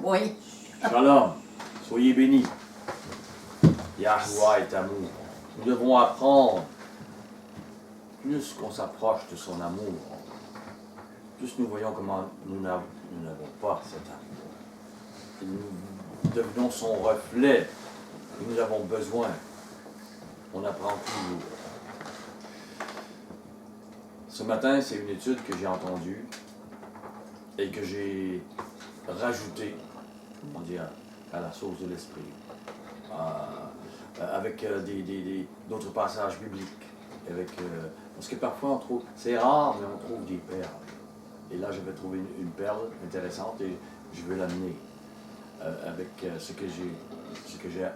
Oui. Shalom, soyez bénis. Yahuwah est amour. Nous devons apprendre, plus qu'on s'approche de son amour, plus nous voyons comment nous n'avons pas cet amour. Et nous devenons son reflet. Et nous avons besoin. On apprend toujours. Ce matin, c'est une étude que j'ai entendue et que j'ai rajoutée, on dit, à la source de l'esprit, avec d'autres passages bibliques. Parce que parfois on trouve, c'est rare, mais on trouve des perles. Et là, je vais trouver une perle intéressante et je veux l'amener avec ce que j'ai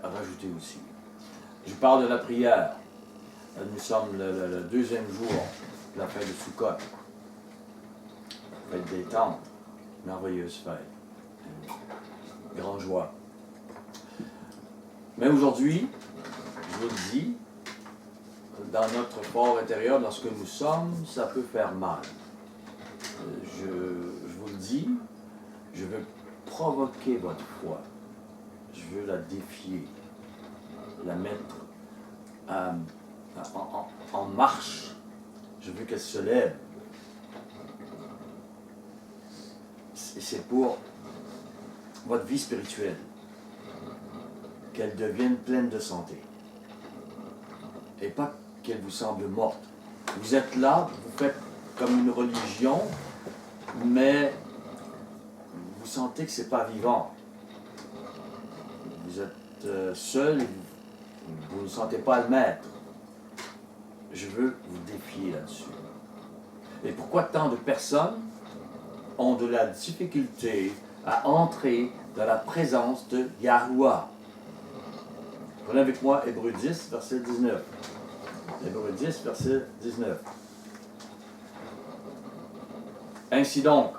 rajouté aussi. Je parle de la prière. Nous sommes le deuxième jour de la fête de Sukkot. Fête des tentes. Merveilleuse fête. Grande joie. Mais aujourd'hui, je vous le dis, dans notre fort intérieur, dans ce que nous sommes, ça peut faire mal. Je vous le dis, je veux provoquer votre foi. Je veux la défier, la mettre en marche. Je veux qu'elle se lève. Et c'est pour votre vie spirituelle, qu'elle devienne pleine de santé. Et pas qu'elle vous semble morte. Vous êtes là, vous faites comme une religion, mais vous sentez que ce n'est pas vivant. Vous êtes seul et vous ne sentez pas le maître. Je veux vous défier là-dessus. Et pourquoi tant de personnes ont de la difficulté à entrer dans la présence de Yahuwah? Prenez avec moi Hébreux 10, verset 19. Hébreux 10, verset 19. Ainsi donc,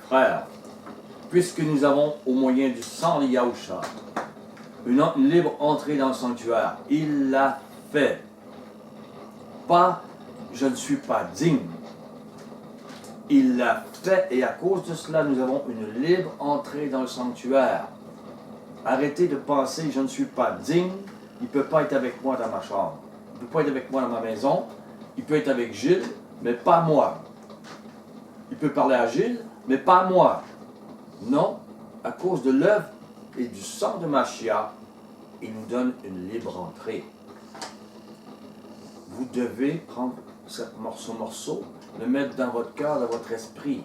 frères, puisque nous avons, au moyen du sang de Yahushua, une libre entrée dans le sanctuaire, il l'a fait. Pas, je ne suis pas digne. Il l'a fait et à cause de cela, nous avons une libre entrée dans le sanctuaire. Arrêtez de penser, je ne suis pas digne, il ne peut pas être avec moi dans ma chambre. Il ne peut pas être avec moi dans ma maison. Il peut être avec Gilles, mais pas moi. Il peut parler à Gilles, mais pas moi. Non, à cause de l'œuvre et du sang de Mashiach, il nous donne une libre entrée. Vous devez prendre ce morceau, le mettre dans votre cœur, dans votre esprit.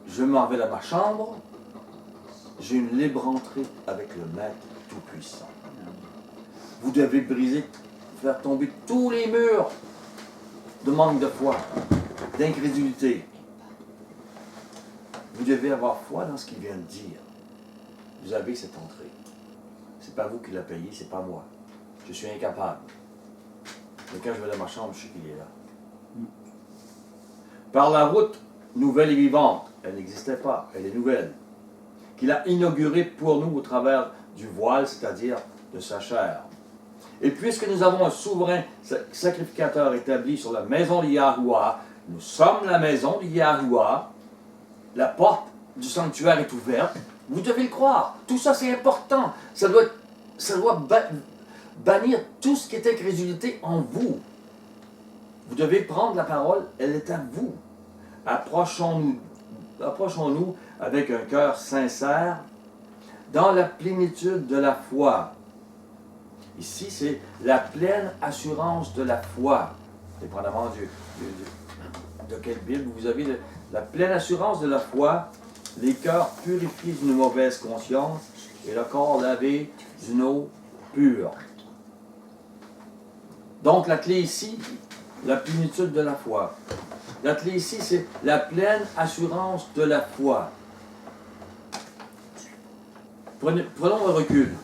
Je m'en vais dans ma chambre, j'ai une libre entrée avec le Maître Tout-Puissant. Vous devez briser, faire tomber tous les murs de manque de foi, d'incrédulité. Vous devez avoir foi dans ce qu'il vient de dire. Vous avez cette entrée. Ce n'est pas vous qui l'avez payé, ce n'est pas moi. Je suis incapable. Mais quand je vais dans ma chambre, je sais qu'il est là. Par la route nouvelle et vivante, elle n'existait pas, elle est nouvelle, qu'il a inaugurée pour nous au travers du voile, c'est-à-dire de sa chair. Et puisque nous avons un souverain sacrificateur établi sur la maison de Yahuwah, nous sommes la maison de Yahuwah, la porte du sanctuaire est ouverte, vous devez le croire. Tout ça, c'est important. Ça doit bannir tout ce qui est incrédulité en vous. Vous devez prendre la parole, elle est à vous. Approchons-nous avec un cœur sincère, dans la plénitude de la foi. Ici, c'est la pleine assurance de la foi. Dépendamment de quelle Bible vous avez, la pleine assurance de la foi, les cœurs purifiés d'une mauvaise conscience et le corps lavé d'une eau pure. Donc la clé ici, la plénitude de la foi. La clé ici, c'est la pleine assurance de la foi. Prenons un recul.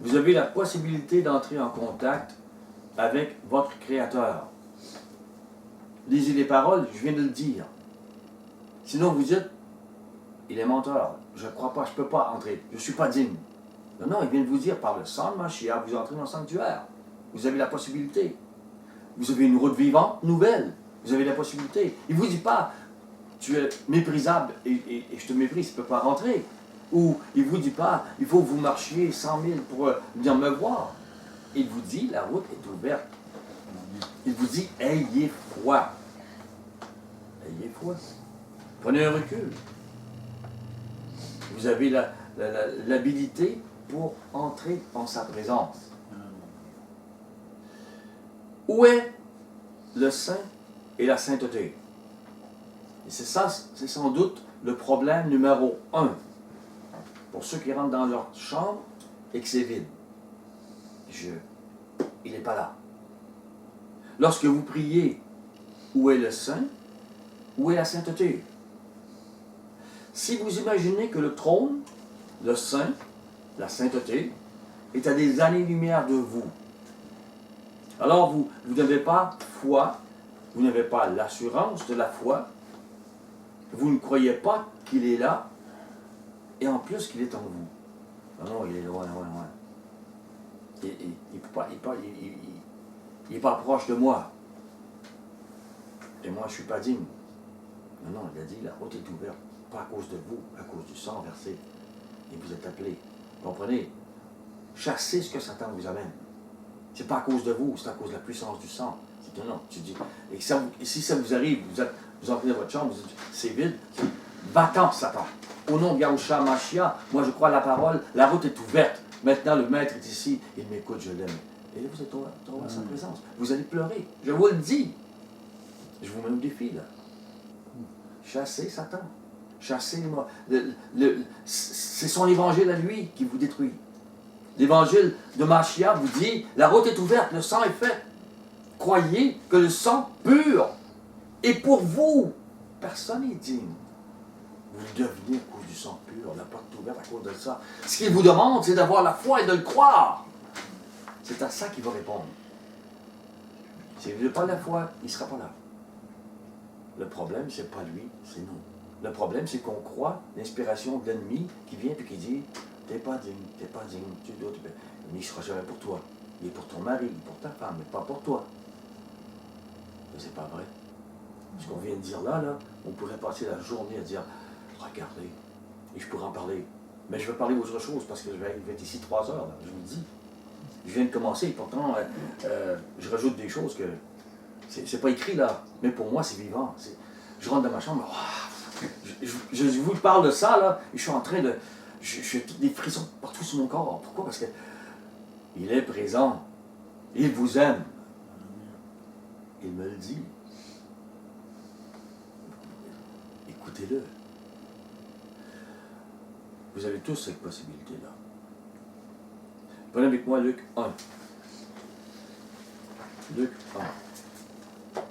Vous avez la possibilité d'entrer en contact avec votre Créateur. Lisez les paroles, je viens de le dire. Sinon vous dites, il est menteur, je ne crois pas, je ne peux pas entrer, je ne suis pas digne. Non, non, il vient de vous dire, par le sang de Mashiach, vous entrez dans le sanctuaire. Vous avez la possibilité. Vous avez une route vivante, nouvelle. Vous avez la possibilité. Il ne vous dit pas, tu es méprisable et je te méprise, tu ne peux pas rentrer. Ou il ne vous dit pas, il faut que vous marchiez 100 000 pour venir me voir. Il vous dit, la route est ouverte. Il vous dit, ayez foi. Ayez foi. Prenez un recul. Vous avez l'habilité pour entrer en sa présence. Où est le saint et la sainteté? Et c'est ça, c'est sans doute le problème numéro 1. Pour ceux qui rentrent dans leur chambre et que c'est vide. Il n'est pas là. Lorsque vous priez, où est le saint? Où est la sainteté? Si vous imaginez que le trône, le saint, la sainteté, est à des années-lumière de vous, alors vous n'avez pas foi, vous n'avez pas l'assurance de la foi, vous ne croyez pas qu'il est là, et en plus qu'il est en vous. Non, non, il est loin, loin, loin. Il n'est pas proche de moi. Et moi, je ne suis pas digne. Non, non, il a dit, la route est ouverte. Pas à cause de vous, à cause du sang versé. Et vous êtes appelés. Comprenez? Chassez ce que Satan vous amène. Ce n'est pas à cause de vous, c'est à cause de la puissance du sang. C'est non, tu dis. Et si ça vous arrive, vous entrez dans votre chambre, vous dites, c'est vide, va-t'en, Satan. Au nom de Yahushua Mashiach, moi je crois à la parole, la route est ouverte. Maintenant, le maître est ici, il m'écoute, je l'aime. Et là, vous êtes trouvé à sa présence. Vous allez pleurer. Je vous le dis. Je vous mets au défi, là. Chassez Satan. Chassez-moi. C'est son évangile à lui qui vous détruit. L'évangile de Mashiach vous dit, la route est ouverte, le sang est fait. Croyez que le sang pur est pour vous. Personne n'est digne. Vous le devenez à cause du sang pur, la porte est ouverte à cause de ça. Ce qu'il vous demande, c'est d'avoir la foi et de le croire. C'est à ça qu'il va répondre. Si vous n'avez pas la foi, il ne sera pas là. Le problème, c'est pas lui, c'est nous. Le problème, c'est qu'on croit l'inspiration de l'ennemi qui vient et qui dit « T'es pas digne, tu dois te... » Mais il ne sera jamais pour toi. Il est pour ton mari, pour ta femme, mais pas pour toi. Mais c'est pas vrai. Ce qu'on vient de dire là, on pourrait passer la journée à dire « Regardez, et je pourrais en parler. Mais je vais parler autre chose parce que je vais être ici 3 heures, là, je vous le dis. Je viens de commencer, pourtant, je rajoute des choses que... C'est pas écrit là, mais pour moi, c'est vivant. Je rentre dans ma chambre, je vous parle de ça, là, et je suis en train de... J'ai des frissons partout sur mon corps. Pourquoi? Parce que il est présent. Il vous aime. Il me le dit. Écoutez-le. Vous avez tous cette possibilité-là. Prenez avec moi Luc 1. Luc 1.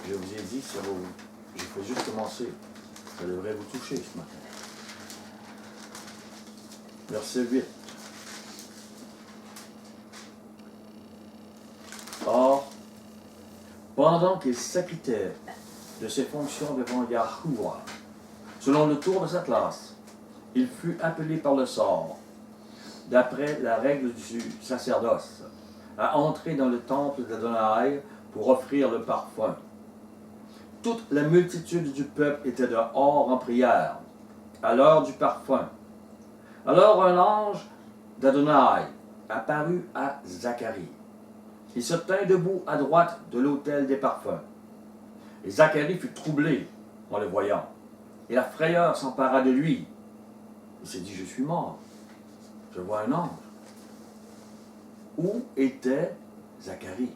Je vous ai dit, ça va vous... Je peux juste commencer. Ça devrait vous toucher ce matin. Verset 8. Or, pendant qu'il s'acquittait de ses fonctions devant Yahuwah, selon le tour de sa classe, il fut appelé par le sort, d'après la règle du sacerdoce, à entrer dans le temple d'Adonai pour offrir le parfum. Toute la multitude du peuple était dehors en prière, à l'heure du parfum. Alors un ange d'Adonai apparut à Zacharie. Il se tint debout à droite de l'autel des parfums. Et Zacharie fut troublé en le voyant. Et la frayeur s'empara de lui. Il s'est dit, je suis mort. Je vois un ange. Où était Zacharie?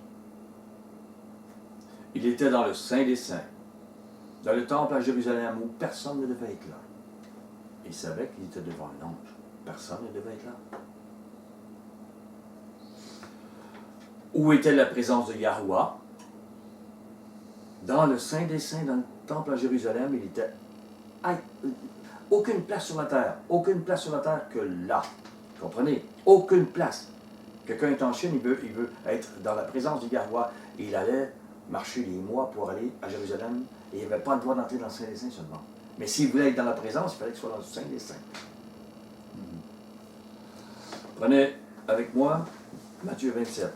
Il était dans le Saint des Saints, dans le temple à Jérusalem où personne ne devait être là. Il savait qu'il était devant un ange. Personne ne devait être là. Où était la présence de Yahuwah? Dans le Saint des Saints, dans le temple à Jérusalem, il était... aucune place sur la terre. Aucune place sur la terre que là. Comprenez? Aucune place. Quelqu'un est en Chine, il veut être dans la présence de Yahuwah. Et il allait marcher des mois pour aller à Jérusalem. Et il n'avait pas le droit d'entrer dans le Saint des Saints seulement. Mais s'il voulait être dans la présence, il fallait qu'il soit dans le Saint des Saints. Prenez avec moi Matthieu 27.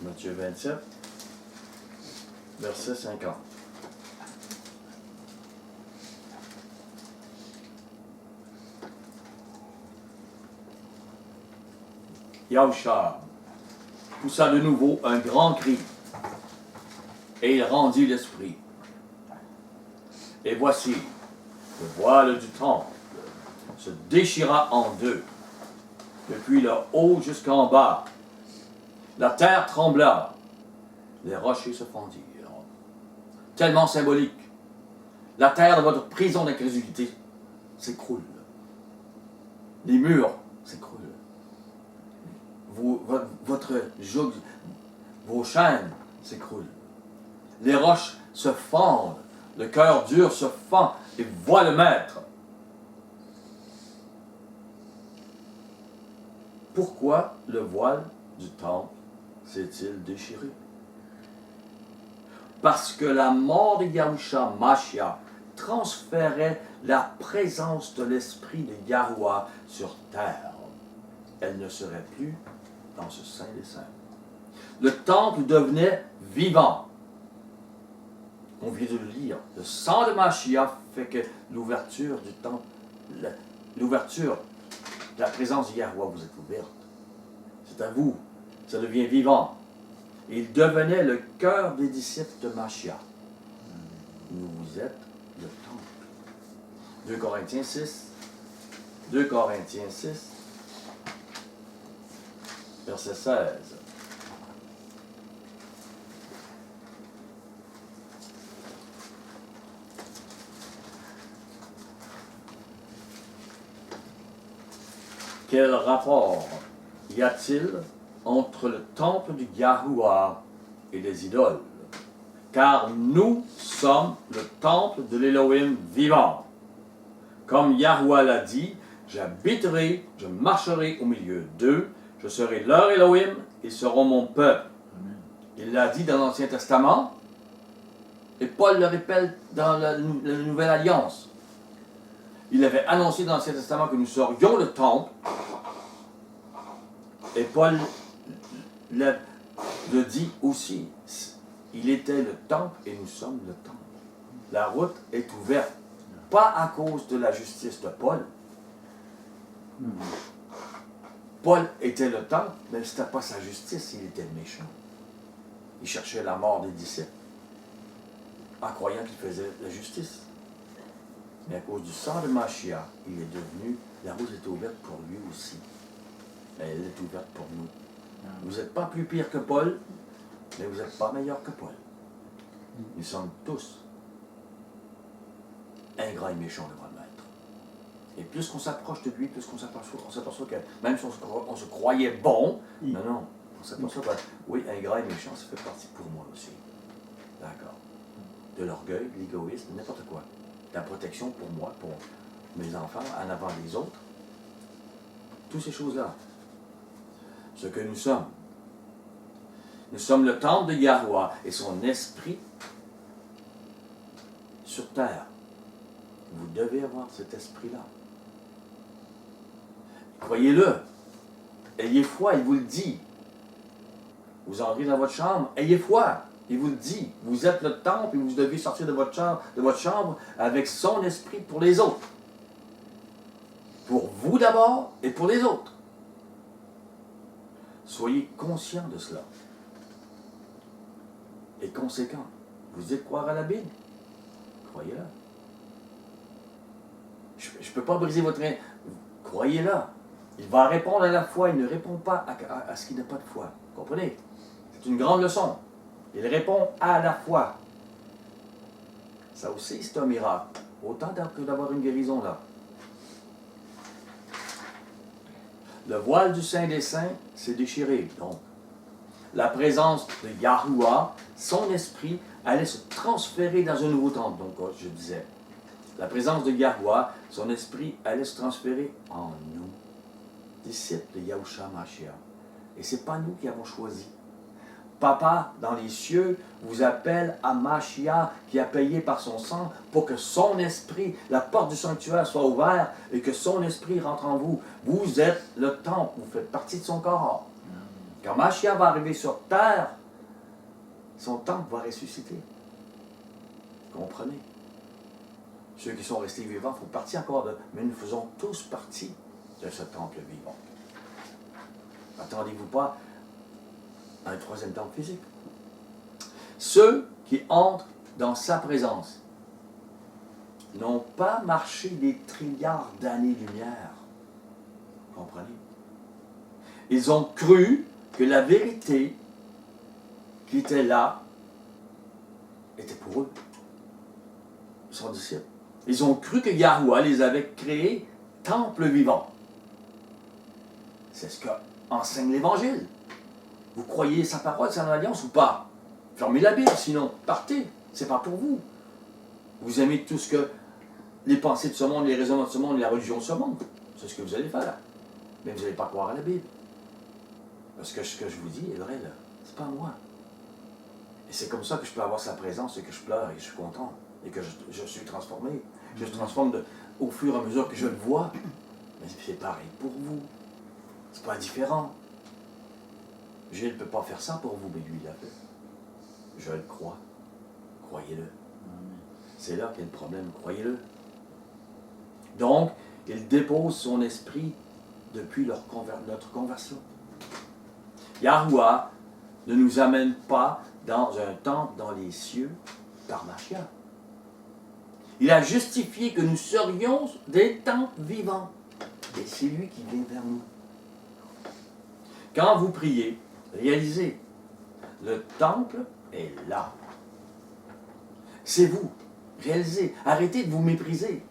Matthieu 27, verset 50. Yahusha poussa de nouveau un grand cri, et il rendit l'esprit. Et voici, le voile du temple se déchira en deux, depuis le haut jusqu'en bas. La terre trembla, les rochers se fendirent. Tellement symbolique. La terre de votre prison d'incrédulité s'écroule. Les murs s'écroulent. Votre joug, vos chaînes s'écroulent. Les roches se fendent. Le cœur dur se fend et voit le maître. Pourquoi le voile du temple s'est-il déchiré? Parce que la mort de Yahusha Mashiach transférait la présence de l'esprit de Yahuwah sur terre. Elle ne serait plus dans ce Saint des Saints. Le temple devenait vivant. On vient de le lire. Le sang de Mashiach fait que l'ouverture du temple, l'ouverture de la présence de Yahuwah vous est ouverte. C'est à vous. Ça devient vivant. Et il devenait le cœur des disciples de Mashiach. Vous êtes le temple. 2 Corinthiens 6. 2 Corinthiens 6. Verset 16. Quel rapport y a-t-il entre le temple du Yahuwah et les idoles? Car nous sommes le temple de l'Élohim vivant. Comme Yahuwah l'a dit, j'habiterai, je marcherai au milieu d'eux, je serai leur Elohim, ils seront mon peuple. Il l'a dit dans l'Ancien Testament, et Paul le répète dans la Nouvelle Alliance. Il avait annoncé dans l'Ancien Testament que nous serions le temple, et Paul le dit aussi. Il était le temple et nous sommes le temple. La route est ouverte, pas à cause de la justice de Paul. Paul était le temple, mais ce n'était pas sa justice, il était méchant. Il cherchait la mort des disciples, en croyant qu'il faisait la justice. Mais à cause du sang de Mashiach, il est devenu, la route est ouverte pour lui aussi. Mais elle est ouverte pour nous. Vous n'êtes pas plus pire que Paul, mais vous n'êtes pas meilleur que Paul. Nous sommes tous ingrats et méchants devant le Maître. Et plus qu'on s'approche de lui, plus qu'on s'aperçoit que même si on se croyait bon, non, on s'aperçoit que oui, ingrat et méchant, ça fait partie pour moi aussi. D'accord. De l'orgueil, de l'égoïsme, n'importe quoi. De la protection pour moi, pour mes enfants, en avant des autres. Toutes ces choses-là. Ce que nous sommes. Nous sommes le temple de Yahuwah et son esprit sur terre. Vous devez avoir cet esprit-là. Croyez-le. Ayez foi, il vous le dit. Vous entrez dans votre chambre, ayez foi. Il vous le dit. Vous êtes le temple et vous devez sortir de votre chambre avec son esprit pour les autres. Pour vous d'abord et pour les autres. Soyez conscients de cela. Et conséquent. Vous dites croire à la Bible? Croyez-la. Je ne peux pas briser votre... Croyez-la. Il va répondre à la foi. Il ne répond pas à ce qui n'a pas de foi. Vous comprenez? C'est une grande leçon. Il répond à la foi. Ça aussi, c'est un miracle. Autant que d'avoir une guérison là. Le voile du Saint des Saints s'est déchiré. Donc, la présence de Yahuwah, son esprit, allait se transférer dans un nouveau temple. Donc, je disais, la présence de Yahuwah, son esprit allait se transférer en nous, disciples de Yahusha Mashiach. Et ce n'est pas nous qui avons choisi. Papa, dans les cieux, vous appelle à Mashiach, qui a payé par son sang, pour que son esprit, la porte du sanctuaire soit ouverte et que son esprit rentre en vous. Vous êtes le temple, vous faites partie de son corps. Quand Mashiach va arriver sur terre, son temple va ressusciter. Comprenez? Ceux qui sont restés vivants font partie encore de... Mais nous faisons tous partie de ce temple vivant. Attendez-vous pas à un troisième temple physique. Ceux qui entrent dans sa présence n'ont pas marché des trilliards d'années-lumière. Comprenez? Ils ont cru que la vérité qui était là était pour eux. Ils sont disciples. Ils ont cru que Yahuwah les avait créés temple vivant. C'est ce qu'enseigne l'Évangile. Vous croyez sa parole, sa alliance ou pas? Fermez la Bible, sinon partez. C'est pas pour vous. Vous aimez tout ce que les pensées de ce monde, les raisonnements de ce monde, la religion de ce monde. C'est ce que vous allez faire. Mais vous n'allez pas croire à la Bible. Parce que ce que je vous dis est vrai, là. C'est pas moi. Et c'est comme ça que je peux avoir sa présence et que je pleure et que je suis content. Et que je suis transformé. Je me transforme au fur et à mesure que je le vois. Mais c'est pareil pour vous. C'est pas différent. Gilles ne peut pas faire ça pour vous, mais lui, il l'a fait. Je le crois. Croyez-le. C'est là qu'est le problème. Croyez-le. Donc, il dépose son esprit depuis notre conversion. Yahuwah ne nous amène pas dans un temple dans les cieux par Mashiach. Il a justifié que nous serions des temples vivants. Et c'est lui qui vient vers nous. Quand vous priez, réalisez, le temple est là. C'est vous. Réalisez. Arrêtez de vous mépriser.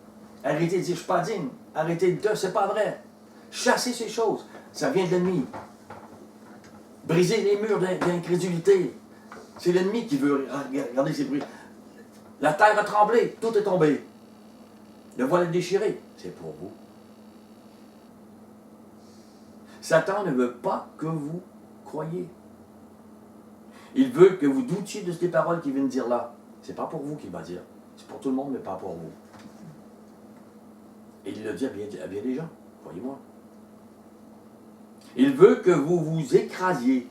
Arrêtez de dire, je ne suis pas digne. Arrêtez de, c'est pas vrai. Chassez ces choses. Ça vient de l'ennemi. Brisez les murs d'incrédulité. C'est l'ennemi qui veut, regardez ces bruits. La terre a tremblé, tout est tombé. Le voile est déchiré. C'est pour vous. Satan ne veut pas que vous croyiez. Il veut que vous doutiez de ces paroles qu'il vient de dire là. C'est pas pour vous qu'il va dire. C'est pour tout le monde, mais pas pour vous. Et il le dit à bien des gens. Croyez-moi. Il veut que vous vous écrasiez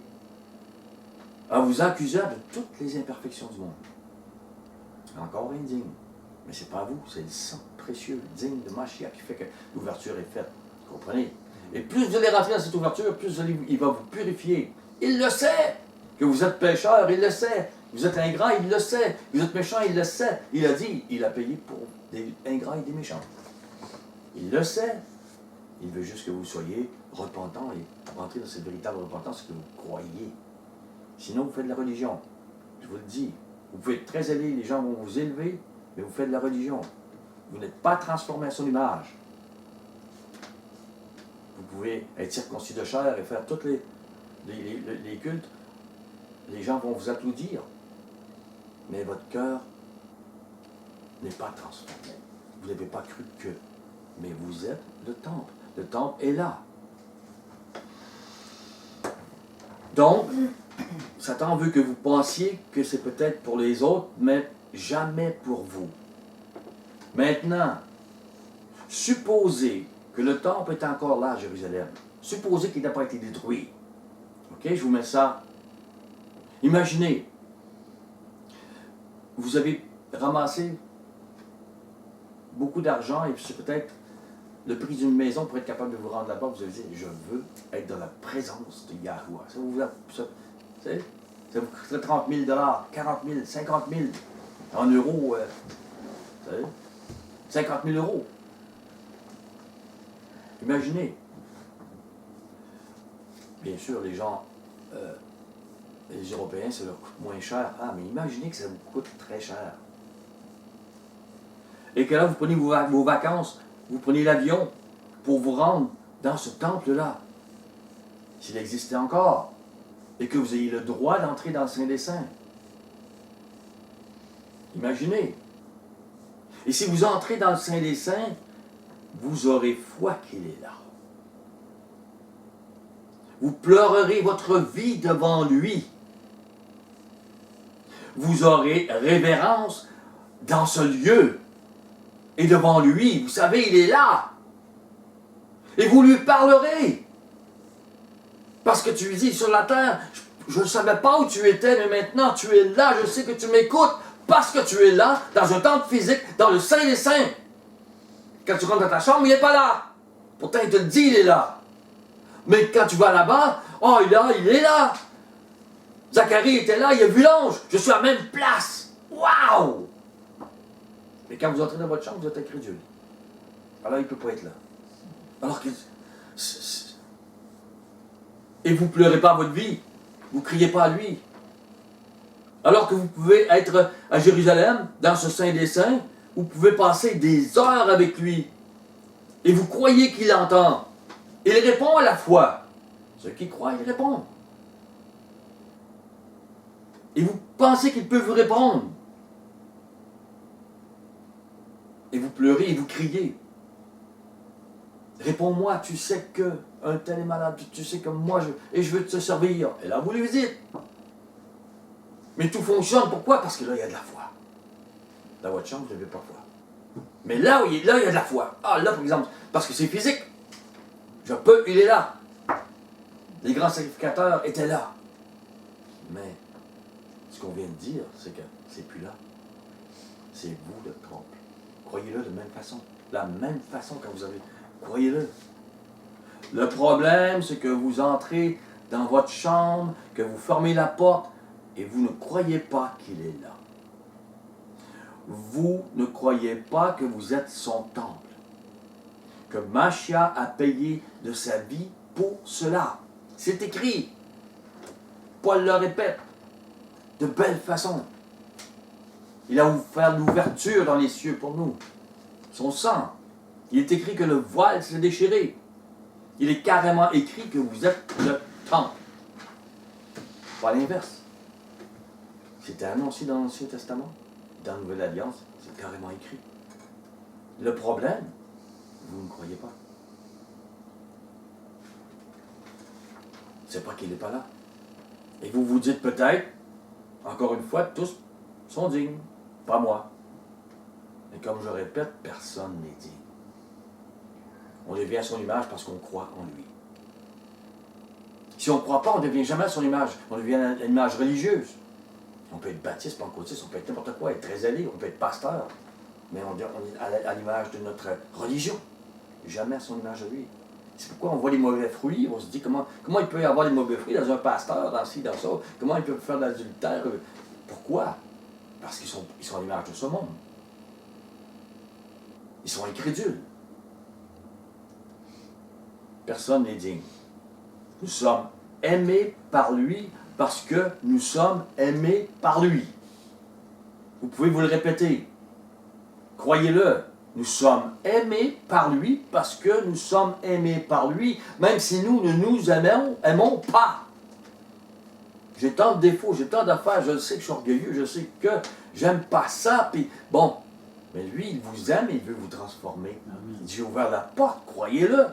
en vous accusant de toutes les imperfections du monde. Encore indigne. Mais ce n'est pas vous, c'est le sang précieux, digne de Mashiach qui fait que l'ouverture est faite. Vous comprenez? Et plus vous allez rentrer dans cette ouverture, plus il va vous purifier. Il le sait que vous êtes pécheur, il le sait. Vous êtes ingrat, il le sait. Vous êtes méchant, il le sait. Il a dit, il a payé pour des ingrats et des méchants. Il le sait. Il veut juste que vous soyez repentants et rentrez dans cette véritable repentance que vous croyez. Sinon, vous faites de la religion. Je vous le dis. Vous pouvez être très élevé, les gens vont vous élever, mais vous faites de la religion. Vous n'êtes pas transformé à son image. Vous pouvez être circoncis de chair et faire tous les cultes. Les gens vont vous applaudir. Mais votre cœur n'est pas transformé. Vous n'avez pas cru que. Mais vous êtes le temple. Le temple est là. Donc, Satan veut que vous pensiez que c'est peut-être pour les autres, mais jamais pour vous. Maintenant, supposez que le temple est encore là à Jérusalem. Supposez qu'il n'a pas été détruit. OK, je vous mets ça. Imaginez, vous avez ramassé beaucoup d'argent et c'est peut-être le prix d'une maison pour être capable de vous rendre là-bas. Vous avez dit, je veux être dans la présence de Yahuwah. Ça vous coûterait 30 000 $, 40 000, 50 000 en euros. Vous savez, 50 000 €. Imaginez. Bien sûr, les gens, les Européens, ça leur coûte moins cher. Ah, mais imaginez que ça vous coûte très cher. Et que là, vous prenez vos vacances, vous prenez l'avion pour vous rendre dans ce temple-là, s'il existait encore, et que vous ayez le droit d'entrer dans le Saint des Saints. Imaginez. Et si vous entrez dans le Saint des Saints, vous aurez foi qu'il est là. Vous pleurerez votre vie devant lui. Vous aurez révérence dans ce lieu. Et devant lui, vous savez, il est là. Et vous lui parlerez. Parce que tu lui dis, sur la terre, je ne savais pas où tu étais, mais maintenant tu es là, je sais que tu m'écoutes, parce que tu es là, dans un temple physique, dans le Saint des Saints. Quand tu rentres dans ta chambre, il n'est pas là. Pourtant, il te le dit, il est là. Mais quand tu vas là-bas, oh, il est là. Zacharie était là, il a vu l'ange. Je suis à la même place. Waouh! Mais quand vous entrez dans votre chambre, vous êtes incrédule. Alors, il ne peut pas être là. Alors que... Et vous ne pleurez pas votre vie. Vous ne criez pas à lui. Alors que vous pouvez être à Jérusalem, dans ce Saint des Saints, vous pouvez passer des heures avec lui. Et vous croyez qu'il entend. Il répond à la fois. Ceux qui croient, il répond. Et vous pensez qu'il peut vous répondre. Et vous pleurez et vous criez. Réponds-moi, tu sais que un tel est malade, tu sais que moi, je veux te servir. Et là, vous lui dites. Mais tout fonctionne, pourquoi? Parce que là, il y a de la foi. Dans votre chambre, vous n'avez pas foi. Mais là, il y a de la foi. Ah, là, par exemple, parce que c'est physique. Je peux, il est là. Les grands sacrificateurs étaient là. Mais, ce qu'on vient de dire, c'est que c'est plus là. C'est vous le temple. Croyez-le de même façon. La même façon que vous avez. Croyez-le. Le problème, c'est que vous entrez dans votre chambre, que vous fermez la porte, et vous ne croyez pas qu'il est là. Vous ne croyez pas que vous êtes son temple. Que Mashiach a payé de sa vie pour cela. C'est écrit. Paul le répète. De belle façon. Il a offert l'ouverture dans les cieux pour nous. Son sang. Il est écrit que le voile s'est déchiré. Il est carrément écrit que vous êtes le temple. Pas l'inverse. C'était annoncé dans l'Ancien Testament. Dans la Nouvelle Alliance, c'est carrément écrit. Le problème, vous ne croyez pas. C'est pas qu'il n'est pas là. Et vous vous dites peut-être, encore une fois, tous sont dignes. Pas moi. Mais comme je répète, personne n'est digne. On devient à son image parce qu'on croit en lui. Si on ne croit pas, on ne devient jamais à son image. On devient à l'image religieuse. On peut être baptiste, pentecôtiste, on peut être n'importe quoi, être très zélé, on peut être pasteur. Mais on est à l'image de notre religion. Jamais à son image de lui. C'est pourquoi on voit les mauvais fruits. On se dit comment il peut y avoir des mauvais fruits dans un pasteur, dans ci, dans ça. Comment il peut faire de l'adultère. Pourquoi? Parce qu'ils sont à l'image de ce monde. Ils sont incrédules. Personne n'est digne. Nous sommes aimés par lui parce que nous sommes aimés par lui. Vous pouvez vous le répéter. Croyez-le. Nous sommes aimés par lui parce que nous sommes aimés par lui, même si nous ne nous aimons pas. J'ai tant de défauts, j'ai tant d'affaires, je sais que je suis orgueilleux, je sais que j'aime pas ça, puis bon. Mais lui, il vous aime et il veut vous transformer. J'ai ouvert la porte, croyez-le.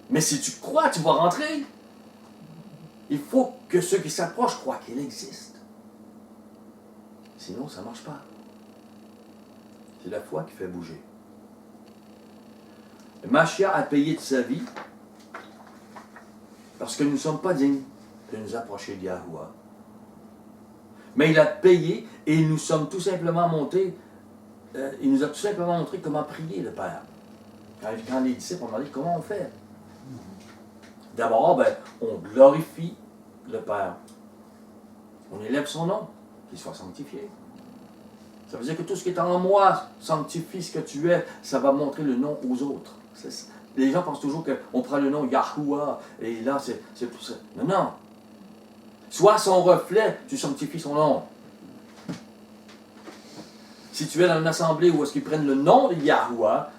Mais si tu crois, tu vas rentrer. Il faut que ceux qui s'approchent croient qu'il existe. Sinon, ça ne marche pas. C'est la foi qui fait bouger. Mashiach a payé de sa vie parce que nous ne sommes pas dignes de nous approcher d'Yahuwah. Mais il a payé et nous sommes tout simplement montés. Il nous a tout simplement montré comment prier le Père. Quand les disciples ont demandé comment on fait. D'abord, on glorifie le Père. On élève son nom, qu'il soit sanctifié. Ça veut dire que tout ce qui est en moi sanctifie ce que tu es, ça va montrer le nom aux autres. Les gens pensent toujours qu'on prend le nom Yahuwah, et là, c'est pour ça. Non, non. Sois son reflet, tu sanctifies son nom. Si tu es dans une assemblée où est-ce qu'ils prennent le nom de Yahuwah,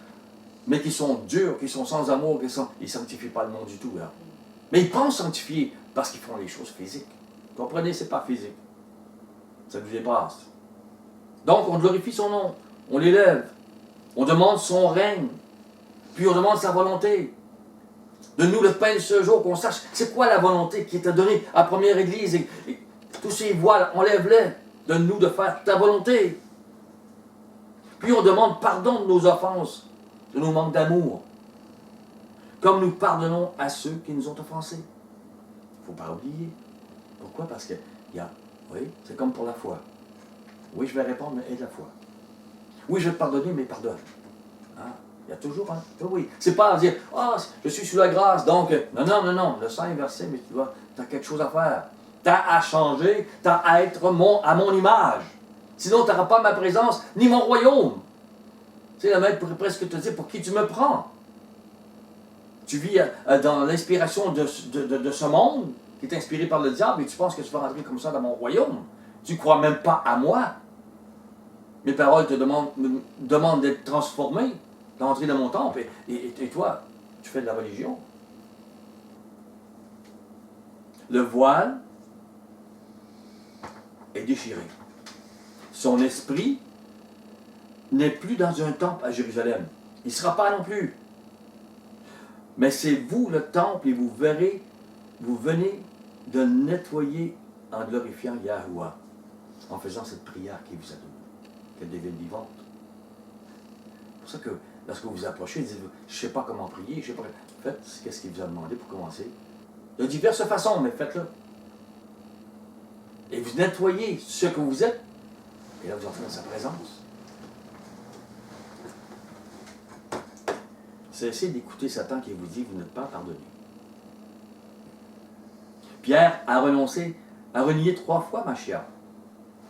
mais qui sont durs, qui sont sans amour, ils ne sanctifient pas le nom du tout. Là. Mais ils pensent sanctifier parce qu'ils font les choses physiques. Comprenez, ce n'est pas physique. Ça nous dépasse. Donc, on glorifie son nom, on l'élève, on demande son règne, puis on demande sa volonté. Donne-nous le pain de ce jour, qu'on sache c'est quoi la volonté qui t'a donnée à la première église. Et tous ces voiles, enlève-les. Donne-nous de faire ta volonté. Puis on demande pardon de nos offenses, de nos manques d'amour, comme nous pardonnons à ceux qui nous ont offensés. faut pas oublier. Pourquoi? Parce que, oui, c'est comme pour la foi. Oui, je vais répondre, mais aie de la foi. Oui, je vais te pardonner, mais pardonne. Hein? Il y a toujours un... Oui, c'est pas à dire, je suis sous la grâce, donc... Non. Le sang est versé, mais tu as quelque chose à faire. Tu as à changer, tu as à être à mon image. Sinon, tu n'auras pas ma présence, ni mon royaume. Tu sais, le maître pourrait presque te dire, pour qui tu me prends? Tu vis dans l'inspiration de ce monde, qui est inspiré par le diable, et tu penses que tu vas rentrer comme ça dans mon royaume. Tu ne crois même pas à moi. Mes paroles te demandent d'être transformé, d'entrer dans mon temple, et toi, tu fais de la religion. Le voile est déchiré. Son esprit n'est plus dans un temple à Jérusalem. Il ne sera pas non plus. Mais c'est vous le temple, et vous verrez, vous venez de le nettoyer en glorifiant Yahuwah, en faisant cette prière qu'il vous a donnée, qu'elle devienne vivante. C'est pour ça que lorsque vous vous approchez, dites-vous, je ne sais pas comment prier, je ne sais pas. Faites ce qu'il vous a demandé pour commencer. De diverses façons, mais faites-le. Et vous nettoyez ce que vous êtes, et là vous entrez dans sa présence. Cessez d'écouter Satan qui vous dit que vous n'êtes pas pardonné. Pierre a renié 3 fois Machia.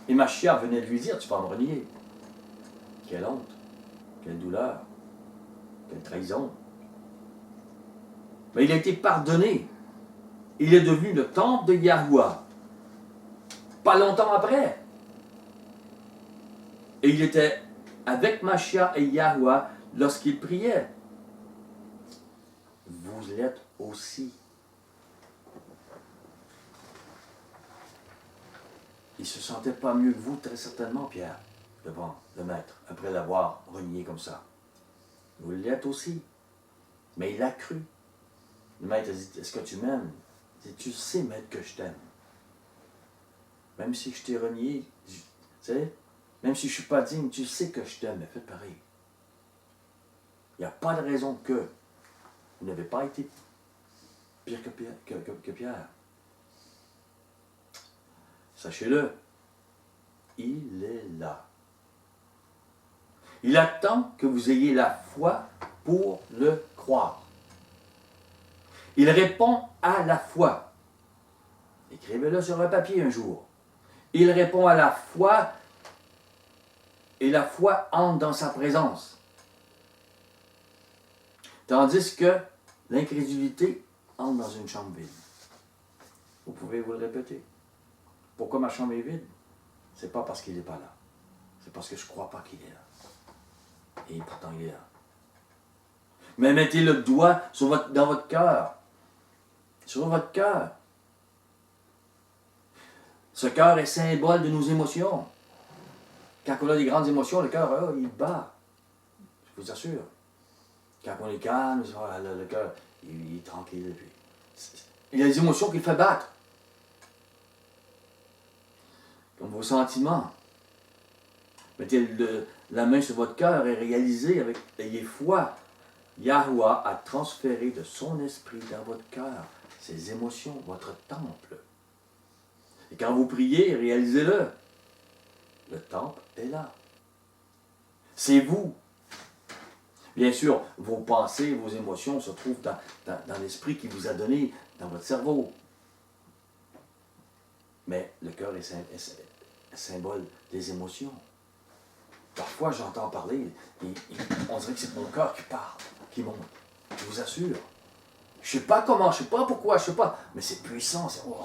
Et Machia venait de lui dire, tu vas me renier. Quelle honte, quelle douleur, quelle trahison. Mais il a été pardonné. Il est devenu le temple de Yahuwah. Pas longtemps après. Et il était avec Machia et Yahuwah lorsqu'il priait. Vous l'êtes aussi. Il ne se sentait pas mieux que vous, très certainement, Pierre, devant le maître, après l'avoir renié comme ça. Vous l'êtes aussi. Mais il a cru. Le maître a dit, est-ce que tu m'aimes? Il dit, tu sais, maître, que je t'aime. Même si je t'ai renié, tu sais, même si je ne suis pas digne, tu sais que je t'aime, mais faites pareil. Il n'y a pas de raison que vous n'avez pas été pire que Pierre. Sachez-le, il est là. Il attend que vous ayez la foi pour le croire. Il répond à la foi. Écrivez-le sur un papier un jour. Il répond à la foi et la foi entre dans sa présence. Tandis que l'incrédulité entre dans une chambre vide. Vous pouvez vous le répéter. Pourquoi ma chambre est vide? C'est pas parce qu'il n'est pas là. C'est parce que je ne crois pas qu'il est là. Et pourtant il est là. Mais mettez le doigt dans votre cœur. Sur votre cœur. Ce cœur est symbole de nos émotions. Quand on a des grandes émotions, le cœur, il bat. Je vous assure. Quand on est calme, le cœur, il est tranquille. Il y a des émotions qui le font battre. Comme vos sentiments. Mettez la main sur votre cœur et réalisez, ayez foi. Yahuwah a transféré de son esprit dans votre cœur, ses émotions, votre temple. Et quand vous priez, réalisez-le. Le temple est là. C'est vous. Bien sûr, vos pensées, vos émotions se trouvent dans l'esprit qui vous a donné, dans votre cerveau. Mais le cœur est symbole des émotions. Parfois, j'entends parler, et on dirait que c'est mon cœur qui parle, qui monte. Je vous assure. Je ne sais pas comment, je ne sais pas pourquoi, je ne sais pas. Mais c'est puissant, c'est wow.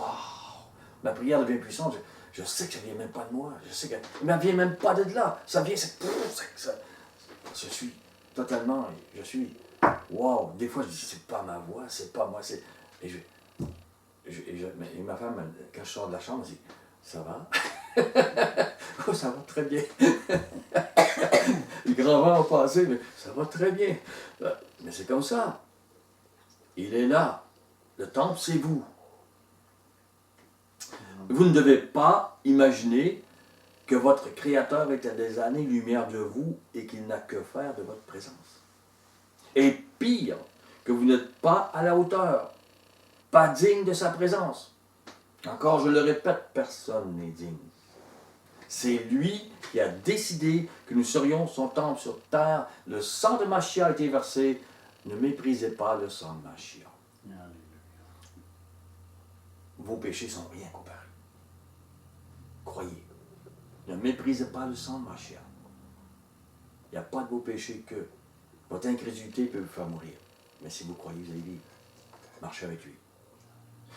Ma prière devient puissante. Je sais que ça ne vient même pas de moi. Je sais que ça ne vient même pas de là. Ça vient, je suis totalement, je suis. Wow. Des fois, je dis, c'est pas ma voix, c'est pas moi. Et ma femme, quand je sors de la chambre, elle dit, ça va? Oh, ça va très bien. Les grands vents ont passé, mais ça va très bien. Mais c'est comme ça. Il est là. Le temple, c'est vous. Vous ne devez pas imaginer que votre Créateur est à des années-lumière de vous et qu'il n'a que faire de votre présence. Et pire, que vous n'êtes pas à la hauteur. pas digne de sa présence. Encore, je le répète, personne n'est digne. C'est lui qui a décidé que nous serions son temple sur terre. Le sang de Machia a été versé. Ne méprisez pas le sang de Machia. Vos péchés sont rien comparés. Croyez. Ne méprisez pas le sang de Machia. Il n'y a pas de beau péché que votre incrédulité peut vous faire mourir. Mais si vous croyez, vous allez vivre. Marchez avec lui.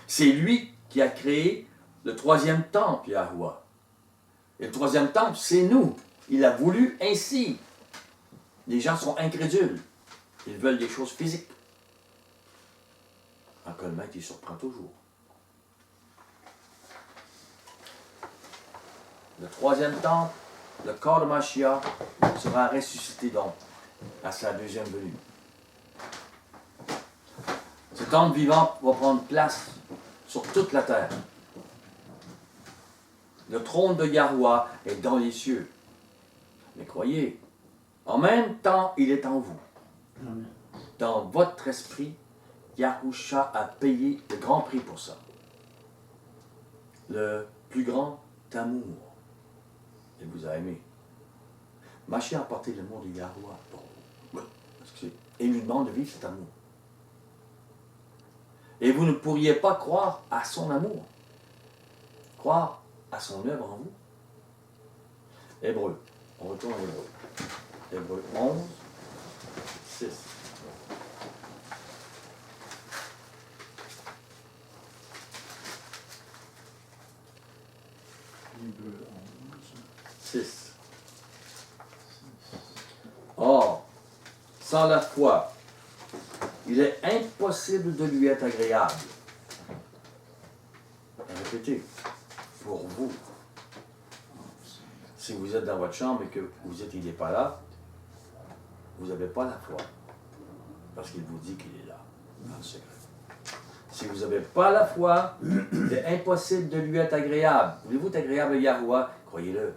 C'est lui qui a créé le troisième temple, Yahuwah. Et le troisième temple, c'est nous. Il a voulu ainsi. Les gens sont incrédules. Ils veulent des choses physiques. Encore le maître, il surprend toujours. Le troisième temple, le corps de Mashiach, sera ressuscité donc à sa deuxième venue. Ce temple vivant va prendre place sur toute la terre. Le trône de Yahuwah est dans les cieux. Mais croyez, en même temps, il est en vous. Amen. Dans votre esprit, Yahusha a payé le grand prix pour ça. Le plus grand amour. Il vous a aimé. Mashiach a porté l'amour de Yahuwah pour vous. Et il nous demande de vivre cet amour. Et vous ne pourriez pas croire à son amour. Croire à son œuvre en vous. Hébreu. On retourne à Hébreu. Hébreu 11, 6. Hébreu 6. Or, sans la foi, il est impossible de lui être agréable. Répétez, pour vous. Si vous êtes dans votre chambre et que vous êtes, il n'est pas là, vous n'avez pas la foi. Parce qu'il vous dit qu'il est là, dans le secret. Si vous n'avez pas la foi, il est impossible de lui être agréable. Voulez-vous être agréable à Yahuwah? Croyez-le.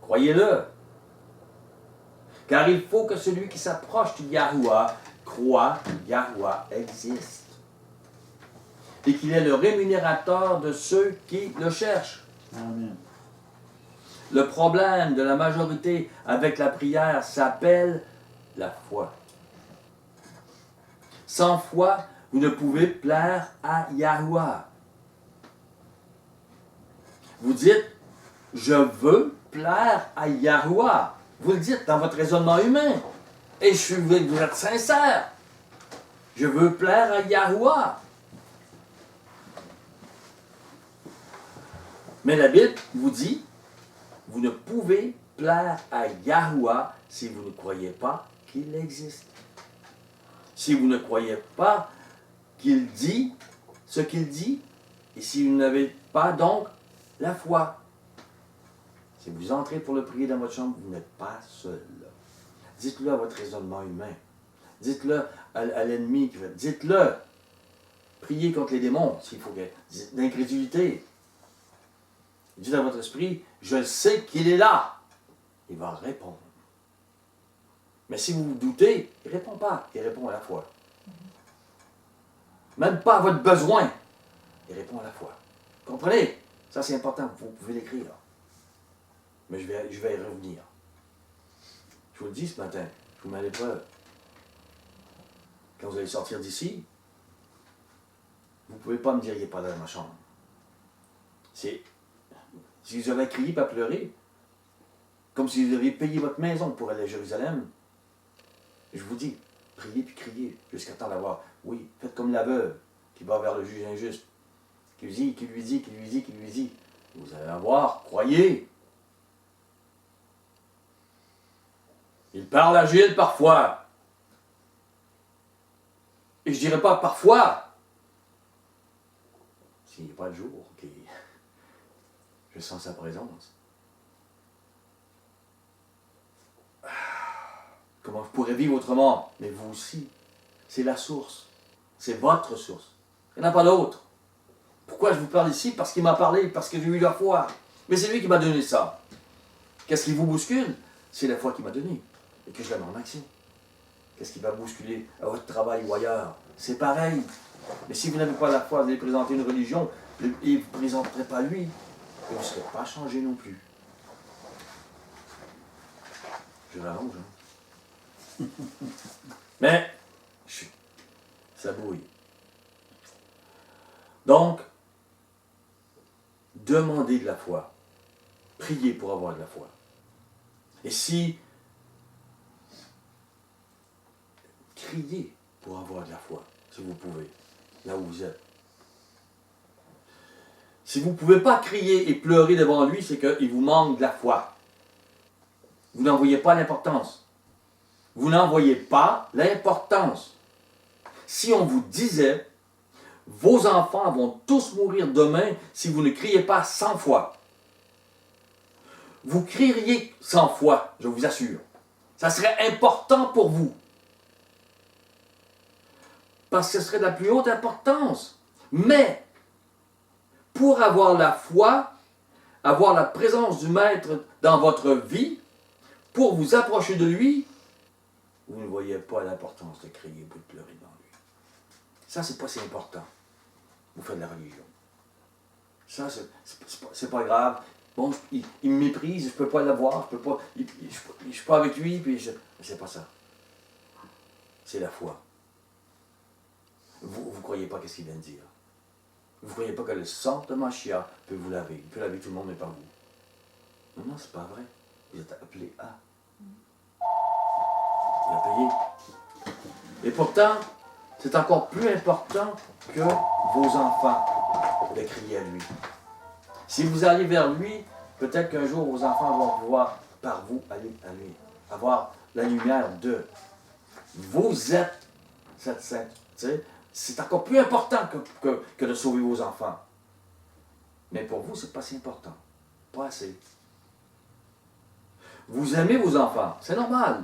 Croyez-le. Car il faut que celui qui s'approche de Yahuwah croit que Yahuwah existe. Et qu'il est le rémunérateur de ceux qui le cherchent. Amen. Le problème de la majorité avec la prière s'appelle la foi. Sans foi, vous ne pouvez plaire à Yahuwah. Vous dites, je veux plaire à Yahuwah. Vous le dites dans votre raisonnement humain. Et vous êtes sincère. Je veux plaire à Yahuwah. Mais la Bible vous dit, vous ne pouvez plaire à Yahuwah si vous ne croyez pas qu'il existe. Si vous ne croyez pas qu'il dit ce qu'il dit, et si vous n'avez pas donc la foi. Si vous entrez pour le prier dans votre chambre, vous n'êtes pas seul. Dites-le à votre raisonnement humain. Dites-le à l'ennemi. Dites-le. Priez contre les démons, s'il faut que... D'incrédulité. Dites à votre esprit, je sais qu'il est là. Il va répondre. Mais si vous vous doutez, il ne répond pas. Il répond à la foi. Même pas à votre besoin. Il répond à la foi. Comprenez? Ça, c'est important. Vous pouvez l'écrire. Mais je vais y revenir. Je vous le dis ce matin. Je vous mets à l'épreuve. Quand vous allez sortir d'ici, vous ne pouvez pas me dire qu'il n'est pas dans ma chambre. Si vous avez crié et pleuré, comme si vous aviez payé votre maison pour aller à Jérusalem, je vous dis, priez puis criez jusqu'à temps d'avoir. Oui, faites comme la veuve qui va vers le juge injuste, qui lui dit. Vous allez avoir, croyez. Il parle à Gilles parfois. Et je dirais pas parfois. S'il n'y a pas de jour, ok. Je sens sa présence. Comment je pourrais vivre autrement? Mais vous aussi. C'est la source. C'est votre source. Il n'y en a pas d'autre. Pourquoi je vous parle ici? Parce qu'il m'a parlé, parce que j'ai eu la foi. Mais c'est lui qui m'a donné ça. Qu'est-ce qui vous bouscule? C'est la foi qui m'a donné. Et que je la mets en action. Qu'est-ce qui va bousculer à votre travail ou ailleurs? C'est pareil. Mais si vous n'avez pas la foi, vous allez présenter une religion et vous ne présenterez pas lui. Et vous ne serez pas changé non plus. Je m'arrange, hein? Mais, ça bouille. Donc, demandez de la foi. Priez pour avoir de la foi. Et si, criez pour avoir de la foi, si vous pouvez, là où vous êtes. Si vous ne pouvez pas crier et pleurer devant lui, c'est qu'il vous manque de la foi. Vous n'en voyez pas l'importance. Vous n'en voyez pas l'importance. Si on vous disait, vos enfants vont tous mourir demain si vous ne criez pas 100 fois. Vous crieriez 100 fois, je vous assure. Ça serait important pour vous. Parce que ce serait de la plus haute importance. Mais, pour avoir la foi, avoir la présence du Maître dans votre vie, pour vous approcher de lui, vous ne voyez pas l'importance de crier ou de pleurer devant lui. Ça, c'est pas si important. Vous faites de la religion. Ça, c'est pas grave. Bon, il me méprise, je ne peux pas l'avoir, je ne suis pas avec lui, puis c'est pas ça. C'est la foi. Vous ne croyez pas qu'est-ce qu'il vient de dire. Vous ne croyez pas que le sang de Mashiach peut vous laver. Il peut laver tout le monde, mais pas vous. Non, c'est pas vrai. Vous êtes appelé à. Il a payé. Et pourtant, c'est encore plus important que vos enfants de crier à lui. Si vous allez vers lui, peut-être qu'un jour vos enfants vont pouvoir, par vous, aller à lui, avoir la lumière de. Vous êtes cette sainteté. C'est encore plus important que de sauver vos enfants. Mais pour vous, ce n'est pas si important. Pas assez. Vous aimez vos enfants, c'est normal.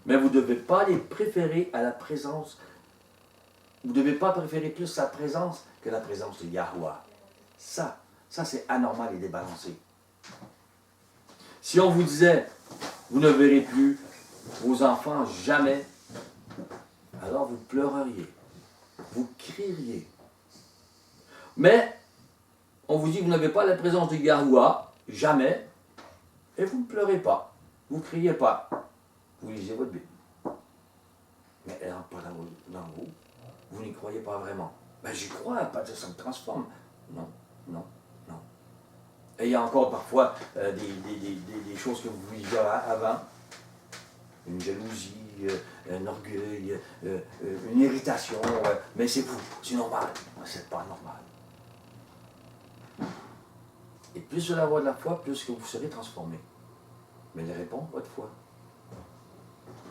Mais vous ne devez pas les préférer à la présence. Vous ne devez pas préférer plus sa présence que la présence de Yahweh. Ça c'est anormal et débalancé. Si on vous disait, vous ne verrez plus vos enfants jamais, alors vous pleureriez, vous crieriez. Mais, on vous dit, vous n'avez pas la présence de Yahweh, jamais, et vous ne pleurez pas, vous ne criez pas, vous lisez votre Bible. Mais elle n'entre pas dans vous, vous n'y croyez pas vraiment. Ben j'y crois, pas que ça me transforme. Non, non, non. Et il y a encore parfois des choses que vous viviez avant, une jalousie, un orgueil, une irritation, mais c'est vous, c'est normal. C'est pas normal. Et plus vous allez avoir de la foi, plus que vous serez transformé. Mais elle répond à votre foi.